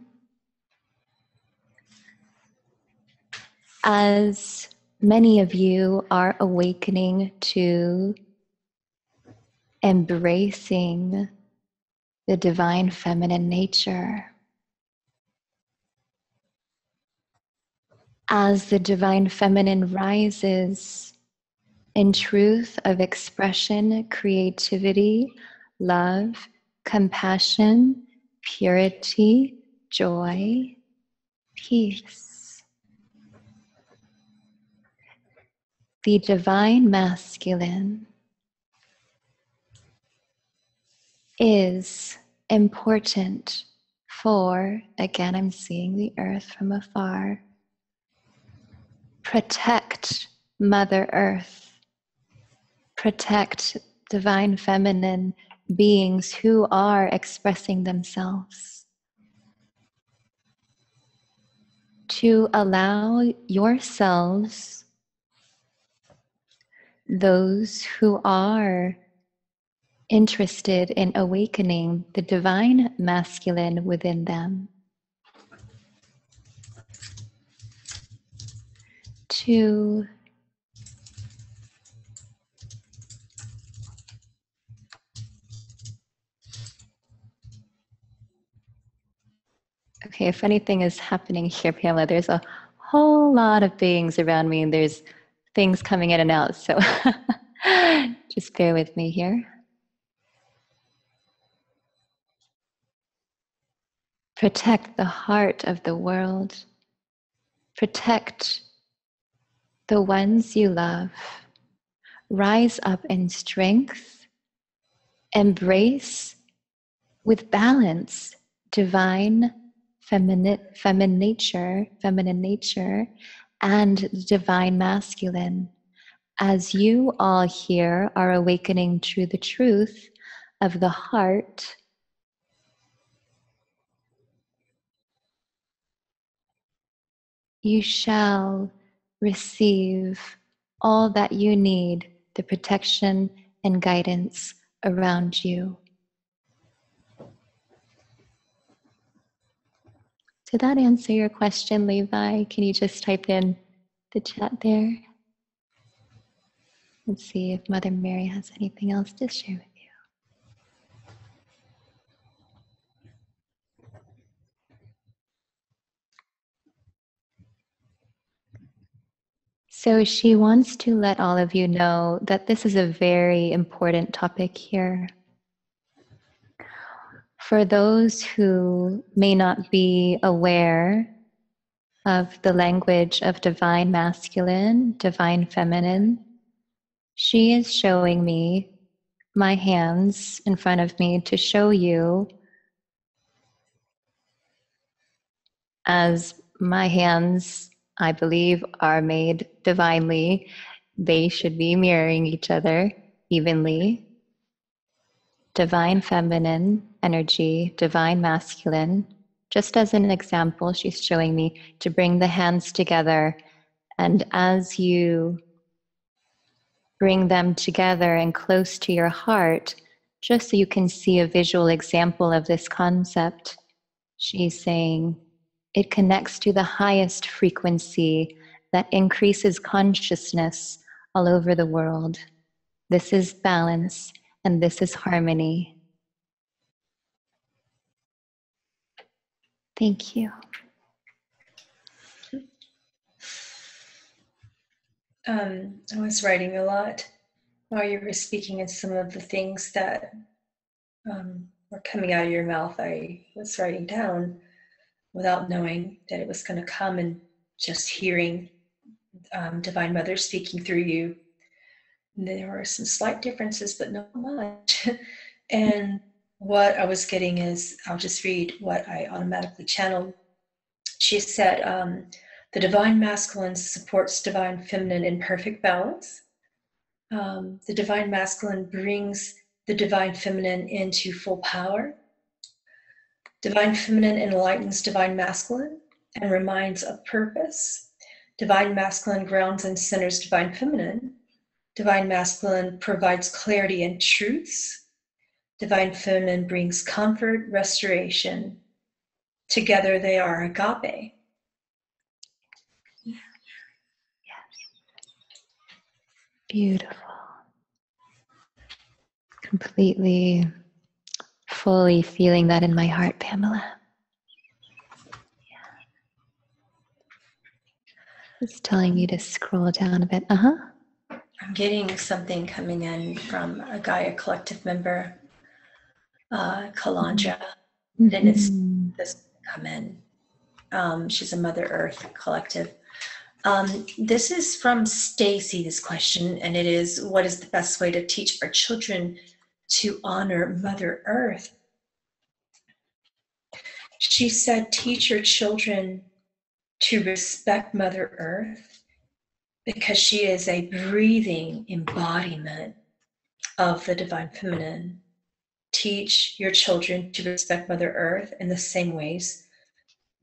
as many of you are awakening to embracing the divine feminine nature. As the divine feminine rises in truth of expression, creativity, love, compassion, purity, joy, peace. The divine masculine is important for, again, I'm seeing the earth from afar, protect Mother Earth. Protect divine feminine beings who are expressing themselves. To allow yourselves, those who are interested in awakening the divine masculine within them, to okay, if anything is happening here, Pamela, there's a whole lot of beings around me and there's things coming in and out, so just bear with me here. Protect the heart of the world. Protect the ones you love. Rise up in strength. Embrace with balance divine feminine nature, and the divine masculine. As you all here are awakening to the truth of the heart, you shall receive all that you need, the protection and guidance around you. Did that answer your question, Levi? Can you just type in the chat there? Let's see if Mother Mary has anything else to share with you. So she wants to let all of you know that this is a very important topic here. For those who may not be aware of the language of divine masculine, divine feminine, she is showing me my hands in front of me to show you, as my hands, I believe, are made divinely. They should be mirroring each other evenly. Divine feminine energy, divine masculine. Just as an example, she's showing me to bring the hands together. And as you bring them together and close to your heart, just so you can see a visual example of this concept, she's saying it connects to the highest frequency that increases consciousness all over the world. This is balance and this is harmony. Thank you. I was writing a lot while you were speaking, and some of the things that were coming out of your mouth, I was writing down without knowing that it was going to come, and just hearing Divine Mother speaking through you. And there were some slight differences, but not much. And what I was getting is, I'll just read what I automatically channeled. She said, the divine masculine supports divine feminine in perfect balance. The divine masculine brings the divine feminine into full power. Divine feminine enlightens divine masculine. and reminds of purpose. Divine masculine grounds and centers divine feminine. Divine masculine provides clarity and truths. Divine feminine brings comfort, restoration. Together they are agape. Yes. Beautiful. Completely, fully feeling that in my heart, Pamela. Yeah. It's telling me to scroll down a bit. I'm getting something coming in from a Gaia Collective member, Kalandra. Then it's this come in. She's a Mother Earth Collective. This is from Stacy, this question, and it is, what is the best way to teach our children to honor Mother Earth? She said, teach your children to respect Mother Earth because she is a breathing embodiment of the divine feminine. Teach your children to respect Mother Earth in the same ways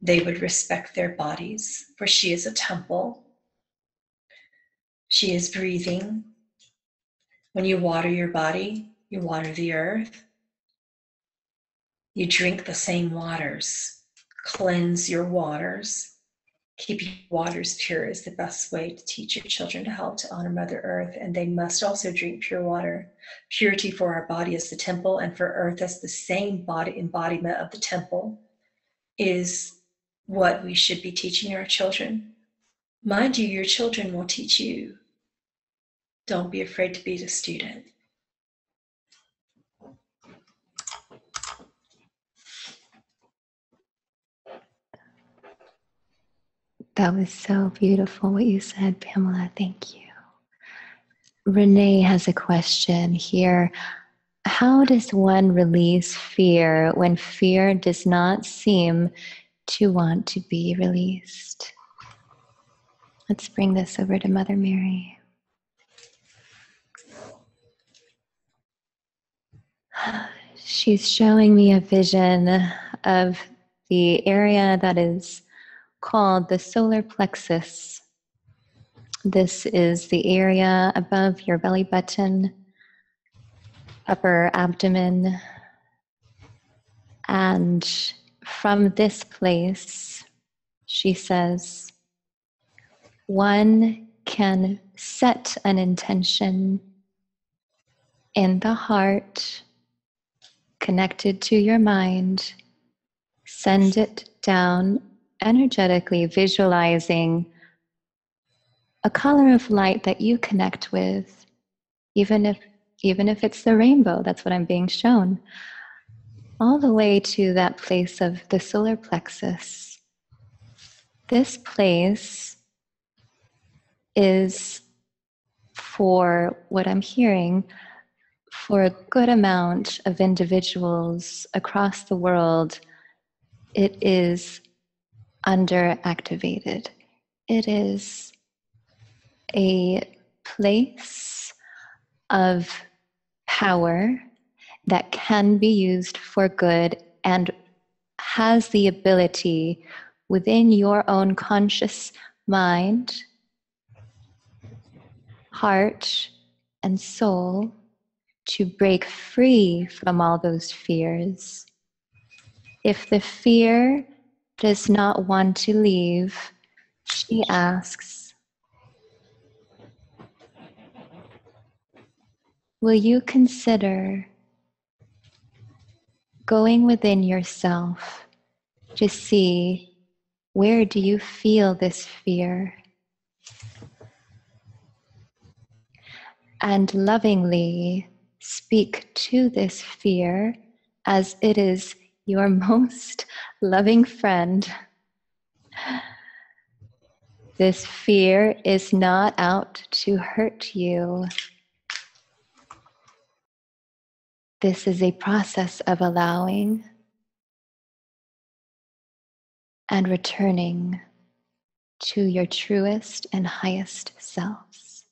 they would respect their bodies, for she is a temple. She is breathing. When you water your body, you water the earth. You drink the same waters. Cleanse your waters. Keep your waters pure is the best way to teach your children to help to honor Mother Earth, and they must also drink pure water. Purity for our body as the temple, and for Earth as the same body embodiment of the temple, is what we should be teaching our children. Mind you, your children will teach you. Don't be afraid to be the student. That was so beautiful what you said, Pamela. Thank you. Renee has a question here. How does one release fear when fear does not seem to want to be released? Let's bring this over to Mother Mary. She's showing me a vision of the area that is called the solar plexus. This is the area above your belly button, upper abdomen, and from this place, she says, one can set an intention in the heart, connected to your mind, send it down energetically, visualizing a color of light that you connect with, even if it's the rainbow. That's what I'm being shown. All the way to that place of the solar plexus. This place is, for what I'm hearing, for a good amount of individuals across the world, it is underactivated. It is a place of power that can be used for good and has the ability within your own conscious mind, heart, and soul to break free from all those fears. If the fear does not want to leave, she asks, will you consider going within yourself to see, where do you feel this fear? And lovingly speak to this fear as it is your most loving friend. This fear is not out to hurt you. This is a process of allowing and returning to your truest and highest selves.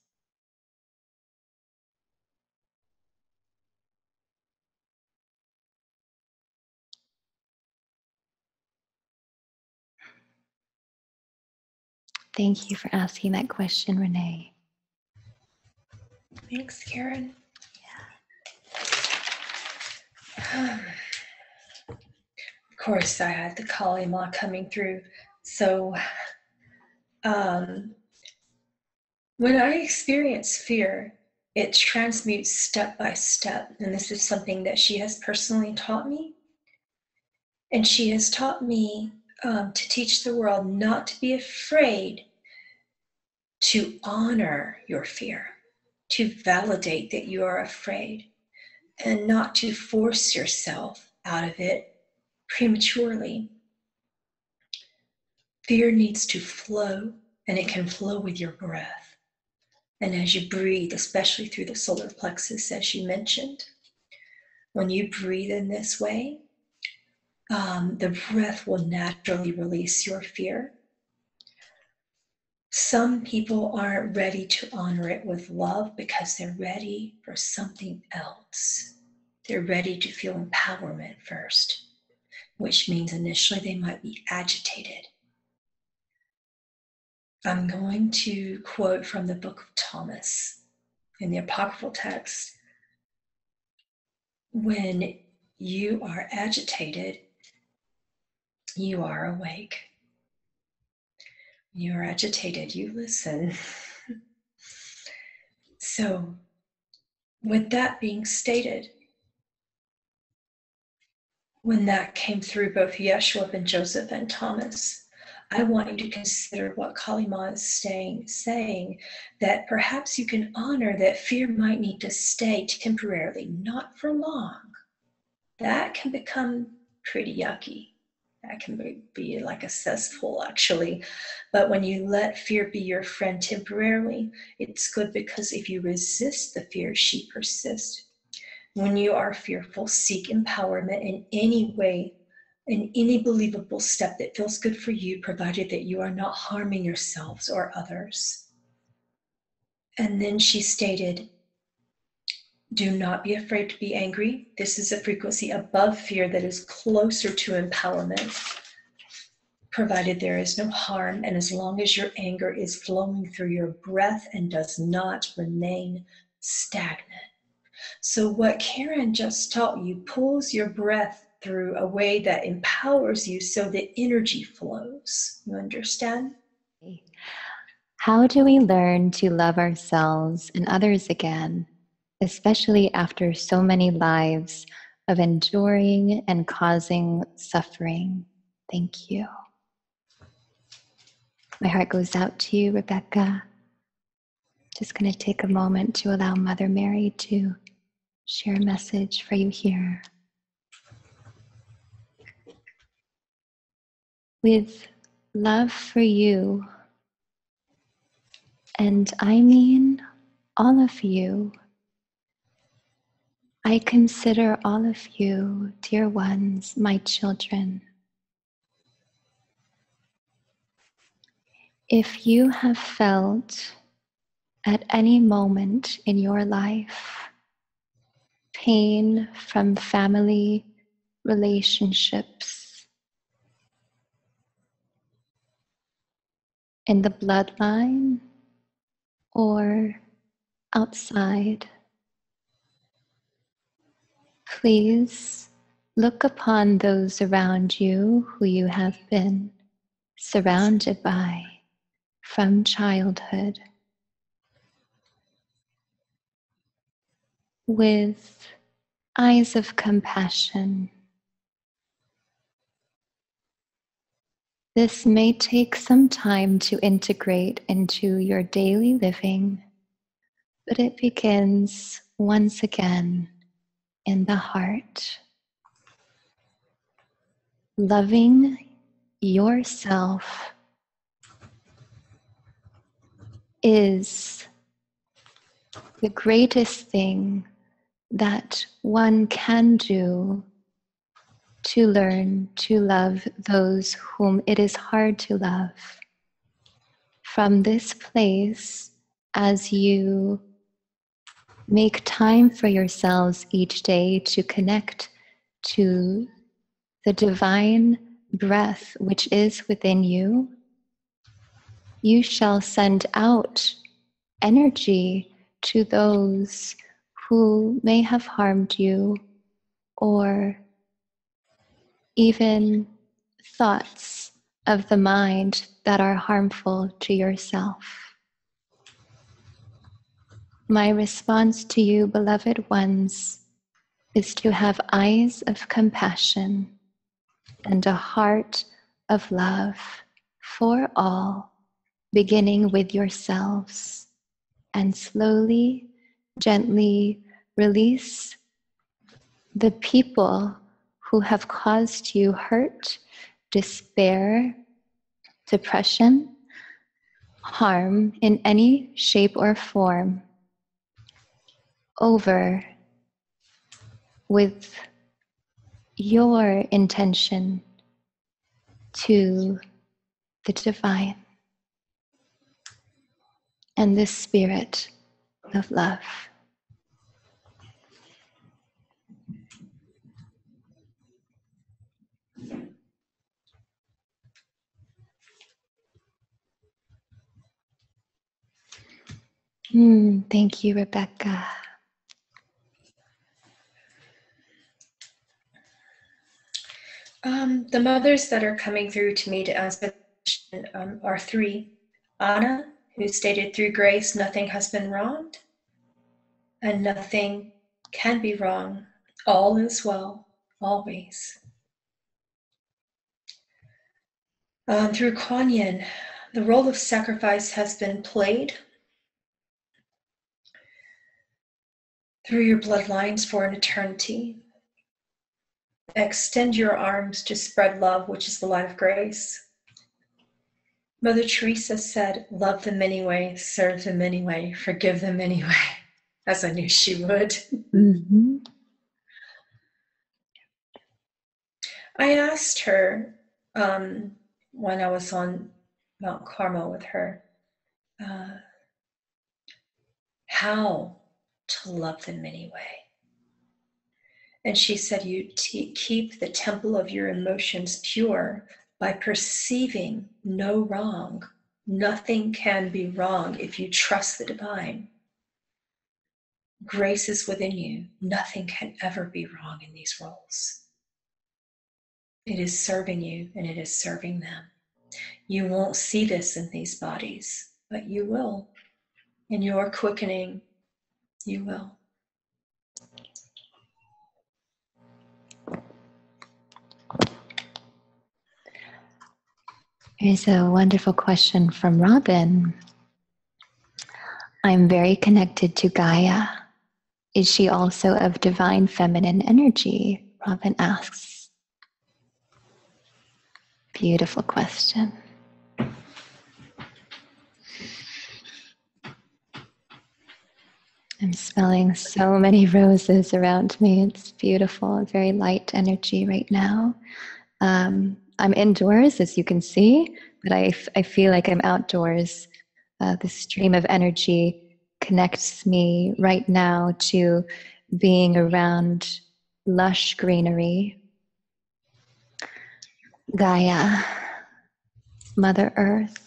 Thank you for asking that question, Renee. Thanks, Karen. Of course, I had the Kali Ma coming through. So when I experience fear, it transmutes step by step. And this is something that she has personally taught me. And she has taught me to teach the world not to be afraid to honor your fear, to validate that you are afraid, and not to force yourself out of it prematurely. Fear needs to flow, and it can flow with your breath. And as you breathe, especially through the solar plexus, as you mentioned, when you breathe in this way, the breath will naturally release your fear. Some people aren't ready to honor it with love because they're ready for something else. They're ready to feel empowerment first, which means initially they might be agitated. I'm going to quote from the book of Thomas in the apocryphal text. When you are agitated, you are awake. When you are agitated, you listen. So, with that being stated, when that came through both Yeshua and Joseph and Thomas, I want you to consider what Kali Ma is saying, that perhaps you can honor that fear might need to stay temporarily, not for long. That can become pretty yucky. That can be like a cesspool, actually. But when you let fear be your friend temporarily, it's good, because if you resist the fear, she persists. When you are fearful, seek empowerment in any way, in any believable step that feels good for you, provided that you are not harming yourselves or others. And then she stated, do not be afraid to be angry. This is a frequency above fear that is closer to empowerment, provided there is no harm, and as long as your anger is flowing through your breath and does not remain stagnant. So what Karen just taught you pulls your breath through a way that empowers you so the energy flows. You understand? How do we learn to love ourselves and others again, especially after so many lives of enduring and causing suffering? Thank you. My heart goes out to you, Rebecca. Just going to take a moment to allow Mother Mary to share a message for you here. With love for you, and I mean all of you, I consider all of you, dear ones, my children. If you have felt at any moment in your life pain from family relationships, in the bloodline or outside, please look upon those around you who you have been surrounded by from childhood with eyes of compassion. This may take some time to integrate into your daily living, but it begins once again in the heart. Loving yourself is the greatest thing that one can do to learn to love those whom it is hard to love. From this place, as you make time for yourselves each day to connect to the divine breath which is within you, you shall send out energy to those who may have harmed you, or even thoughts of the mind that are harmful to yourself. My response to you, beloved ones, is to have eyes of compassion and a heart of love for all, beginning with yourselves, and slowly, gently release the people who have caused you hurt, despair, depression, harm in any shape or form, over with your intention to the divine and the spirit of love. Thank you, Rebecca. The mothers that are coming through to me to ask the question are three. Anna, who stated, through grace, nothing has been wronged, and nothing can be wrong. All is well, always. Through Quan Yin, the role of sacrifice has been played through your bloodlines for an eternity. Extend your arms to spread love, which is the light of grace. Mother Teresa said, love them anyway, serve them anyway, forgive them anyway, as I knew she would. Mm-hmm. I asked her when I was on Mount Carmel with her, how to love them anyway. And she said, you keep the temple of your emotions pure by perceiving no wrong. Nothing can be wrong if you trust the divine. Grace is within you. Nothing can ever be wrong in these roles. It is serving you and it is serving them. You won't see this in these bodies, but you will. In your quickening, you will. Here's a wonderful question from Robin. I'm very connected to Gaia. Is she also of divine feminine energy? Robin asks. Beautiful question. I'm smelling so many roses around me. It's beautiful, very light energy right now. I'm indoors, as you can see, but I feel like I'm outdoors. The stream of energy connects me right now to being around lush greenery, Gaia, Mother Earth.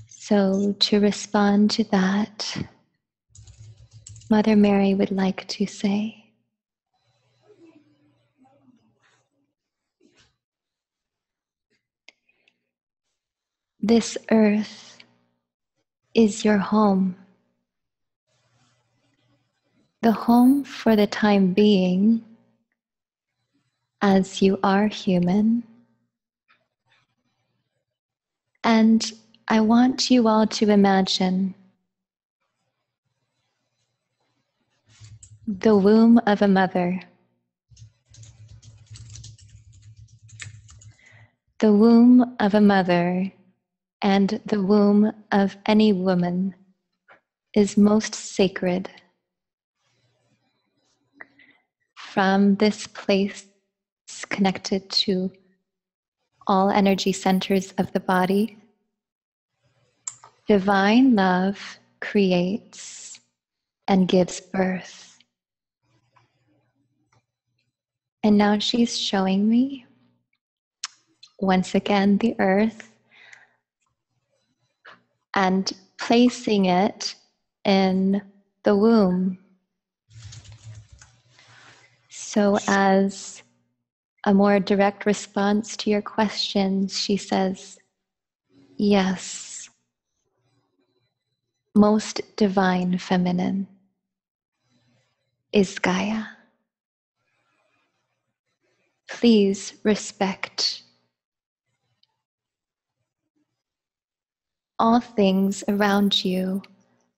So to respond to that, Mother Mary would like to say, this earth is your home. The home for the time being, as you are human. And I want you all to imagine the womb of a mother. The womb of a mother and the womb of any woman is most sacred. From this place connected to all energy centers of the body, divine love creates and gives birth. And now she's showing me, once again, the earth and placing it in the womb. So as a more direct response to your questions, she says, yes, most divine feminine is Gaia. Please respect all things around you,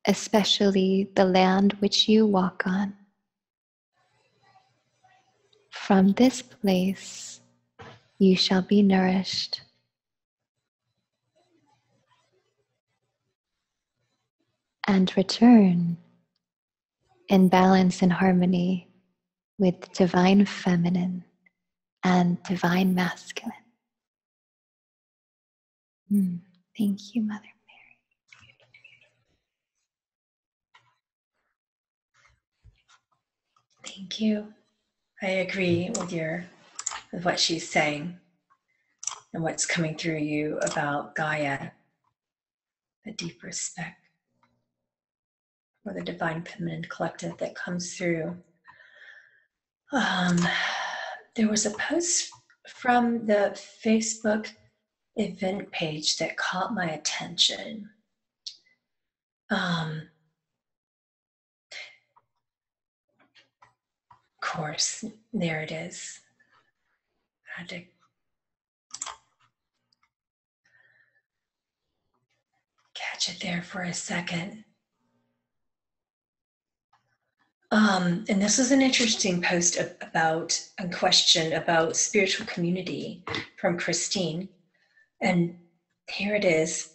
especially the land which you walk on. From this place, you shall be nourished. And return in balance and harmony with divine feminine and divine masculine. Thank you, Mother Mary. Thank you. I agree with what she's saying and what's coming through you about Gaia, the deep respect for the divine feminine collective that comes through. There was a post from the Facebook event page that caught my attention. Of course, there it is. I had to catch it there for a second. And this is an interesting post about a question about spiritual community from Christine. And here it is.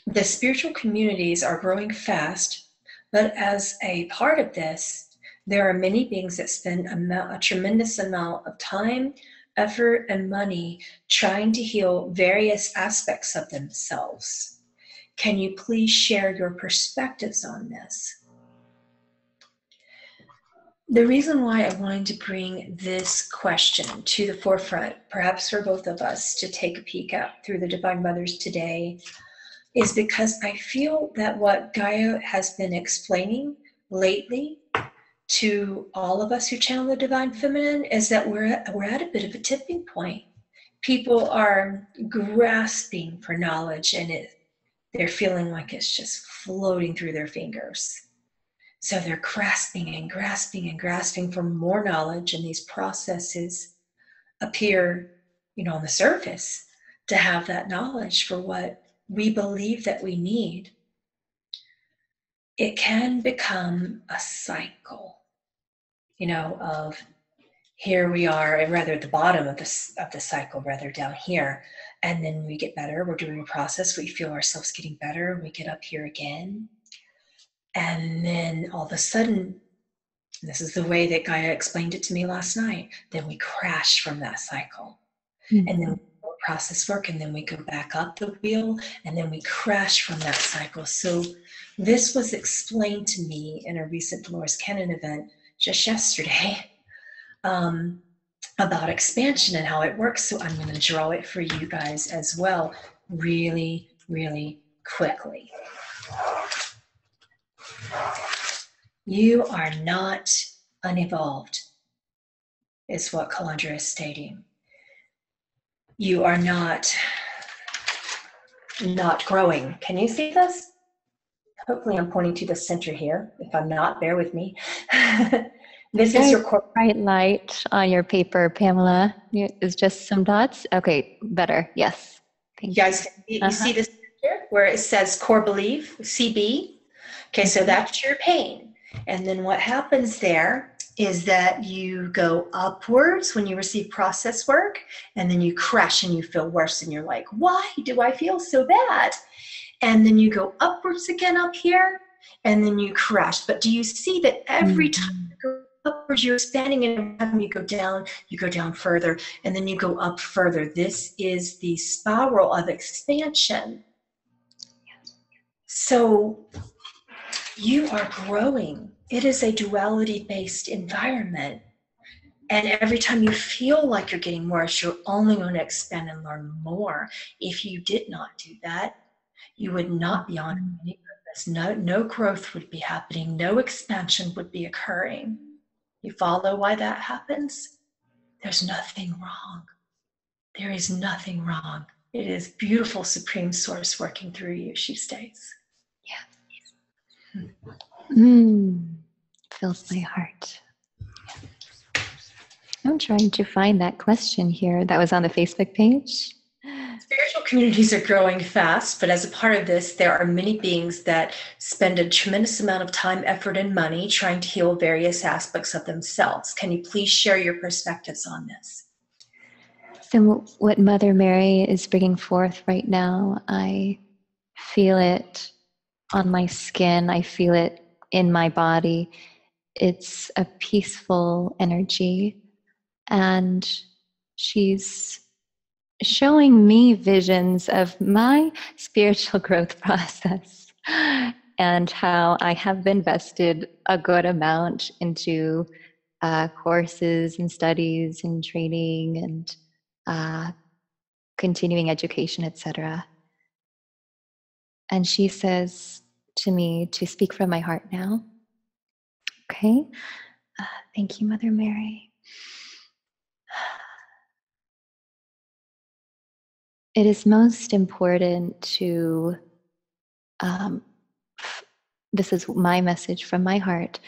The spiritual communities are growing fast, but as a part of this, there are many beings that spend a tremendous amount of time, effort, and money trying to heal various aspects of themselves. Can you please share your perspectives on this? The reason why I wanted to bring this question to the forefront, perhaps for both of us to take a peek at through the Divine Mothers today, is because I feel that what Gaia has been explaining lately to all of us who channel the Divine Feminine is that we're at a bit of a tipping point. People are grasping for knowledge and they're feeling like it's just floating through their fingers. So they're grasping and grasping and grasping for more knowledge, and these processes appear, on the surface to have that knowledge for what we believe that we need. It can become a cycle, of here we are, rather at the bottom of the cycle, rather down here, and then we get better. We're doing a process. We feel ourselves getting better. We get up here again. And then all of a sudden, this is the way that Gaia explained it to me last night, then we crash from that cycle. Mm-hmm. And then we process work, and then we go back up the wheel, and then we crash from that cycle. So this was explained to me in a recent Dolores Cannon event just yesterday about expansion and how it works. So I'm going to draw it for you guys as well really, really quickly. You are not unevolved, is what Kalandra is stating. You are not growing. Can you see this? Hopefully I'm pointing to the center here. If I'm not, bear with me. This is your core. Bright light on your paper, Pamela. Is just some dots? Okay, better. Yes. Thank you. Guys, you see this here where it says core belief, CB? Okay, so that's your pain. And then what happens there is that you go upwards when you receive process work, and then you crash and you feel worse, and you're like, why do I feel so bad? And then you go upwards again up here, and then you crash. But do you see that every time you go upwards, you're expanding, and every time you go down further, and then you go up further. This is the spiral of expansion. So you are growing. It is a duality-based environment. And every time you feel like you're getting worse, you're only going to expand and learn more. If you did not do that, You would not be honoring any purpose. No growth would be happening. No expansion would be occurring. You follow why that happens? There's nothing wrong. There is nothing wrong. It is beautiful Supreme Source working through you, she states. Yeah. Fills my heart. I'm trying to find that question here that was on the Facebook page. Spiritual communities are growing fast, but as a part of this, there are many beings that spend a tremendous amount of time, effort, and money trying to heal various aspects of themselves. Can you please share your perspectives on this? So what Mother Mary is bringing forth right now, I feel it on my skin. I feel it in my body. It's a peaceful energy. And she's showing me visions of my spiritual growth process and how I have invested a good amount into courses and studies and training and continuing education, etc. And she says to me to speak from my heart now. Okay. Thank you, Mother Mary. It is most important to, this is my message from my heart,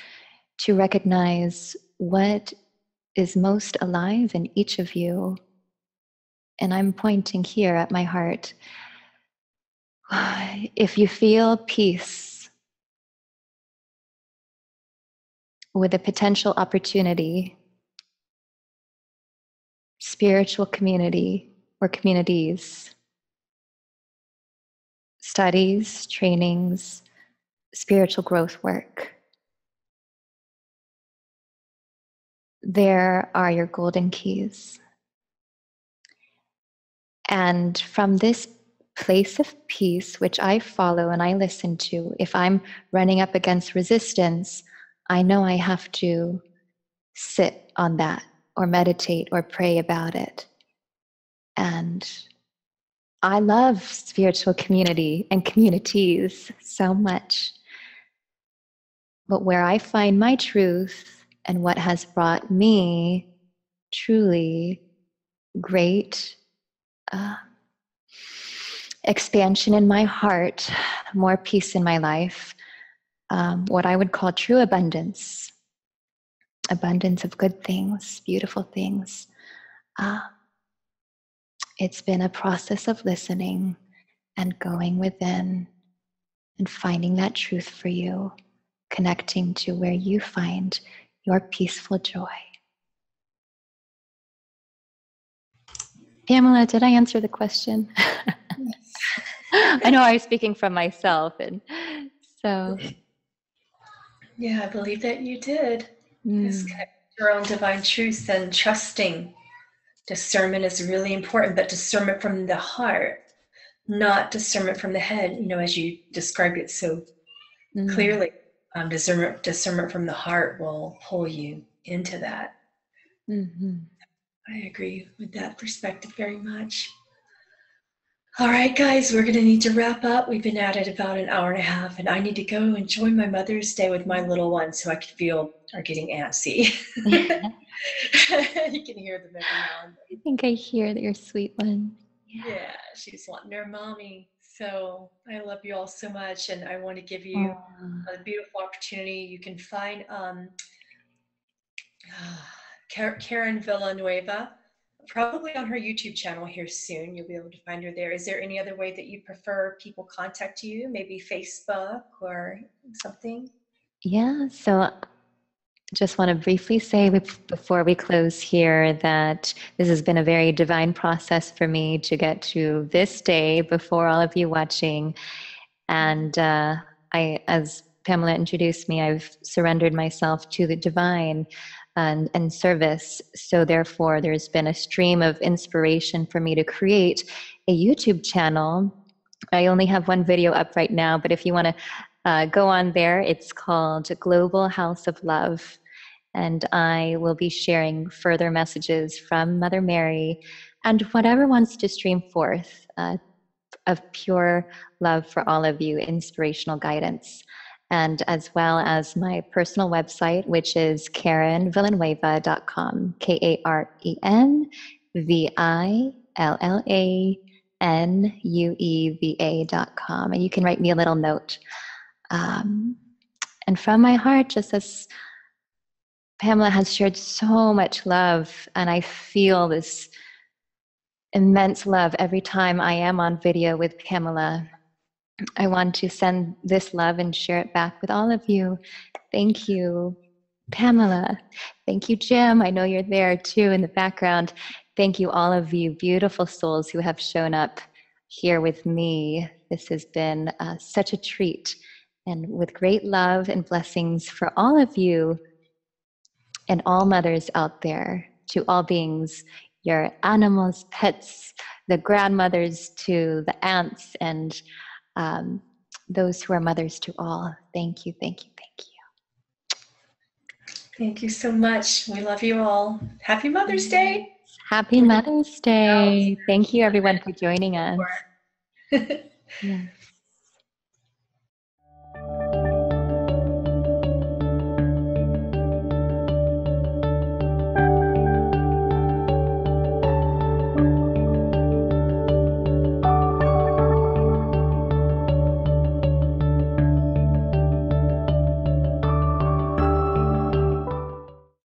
to recognize what is most alive in each of you. And I'm pointing here at my heart. If you feel peace with a potential opportunity, spiritual community or communities, studies, trainings, spiritual growth work, there are your golden keys. And from this place of peace, which I follow and I listen to, if I'm running up against resistance, I know I have to sit on that or meditate or pray about it. And I love spiritual community and communities so much. But where I find my truth and what has brought me truly great expansion in my heart, more peace in my life, what I would call true abundance of good things, beautiful things. It's been a process of listening and going within and finding that truth for you, connecting to where you find your peaceful joy. Pamela, did I answer the question? I know I was speaking from myself, and so. Yeah, I believe that you did. Just connect to your own divine truth and trusting. Discernment is really important, but discernment from the heart, not discernment from the head, as you described it so clearly. Discernment from the heart will pull you into that. Mm-hmm. I agree with that perspective very much. All right, guys, we're going to need to wrap up. We've been at it about an hour and a half, and I need to go enjoy my Mother's Day with my little ones who I could feel are getting antsy. You can hear them every now and then. I think I hear that you're a sweet one. Yeah, she's wanting her mommy. So I love you all so much, and I want to give you a beautiful opportunity. You can find Karen Villanueva, probably on her YouTube channel here soon. You'll be able to find her there. Is there any other way that you prefer people contact you? Maybe Facebook or something? Yeah, so just want to briefly say before we close here that this has been a very divine process for me to get to this day before all of you watching. And as Pamela introduced me, I've surrendered myself to the divine and service. So therefore, there's been a stream of inspiration for me to create a YouTube channel. I only have one video up right now, but if you want to go on there, it's called Global House of Love. And I will be sharing further messages from Mother Mary and whatever wants to stream forth. of pure love for all of you, inspirational guidance. And as well as my personal website, which is KarenVillanueva.com, KarenVillanueva.com. And you can write me a little note. And from my heart, just as Pamela has shared so much love, and I feel this immense love every time I am on video with Pamela. I want to send this love and share it back with all of you. Thank you, Pamela. Thank you, Jim. I know you're there too in the background. Thank you, all of you beautiful souls who have shown up here with me. This has been such a treat, and with great love and blessings for all of you and all mothers out there, to all beings, your animals, pets, the grandmothers to the aunts, and those who are mothers to all. Thank you, thank you, thank you. Thank you so much. We love you all. Happy Mother's Day. Happy Mother's Day. Thank you, everyone, for joining us. Yes.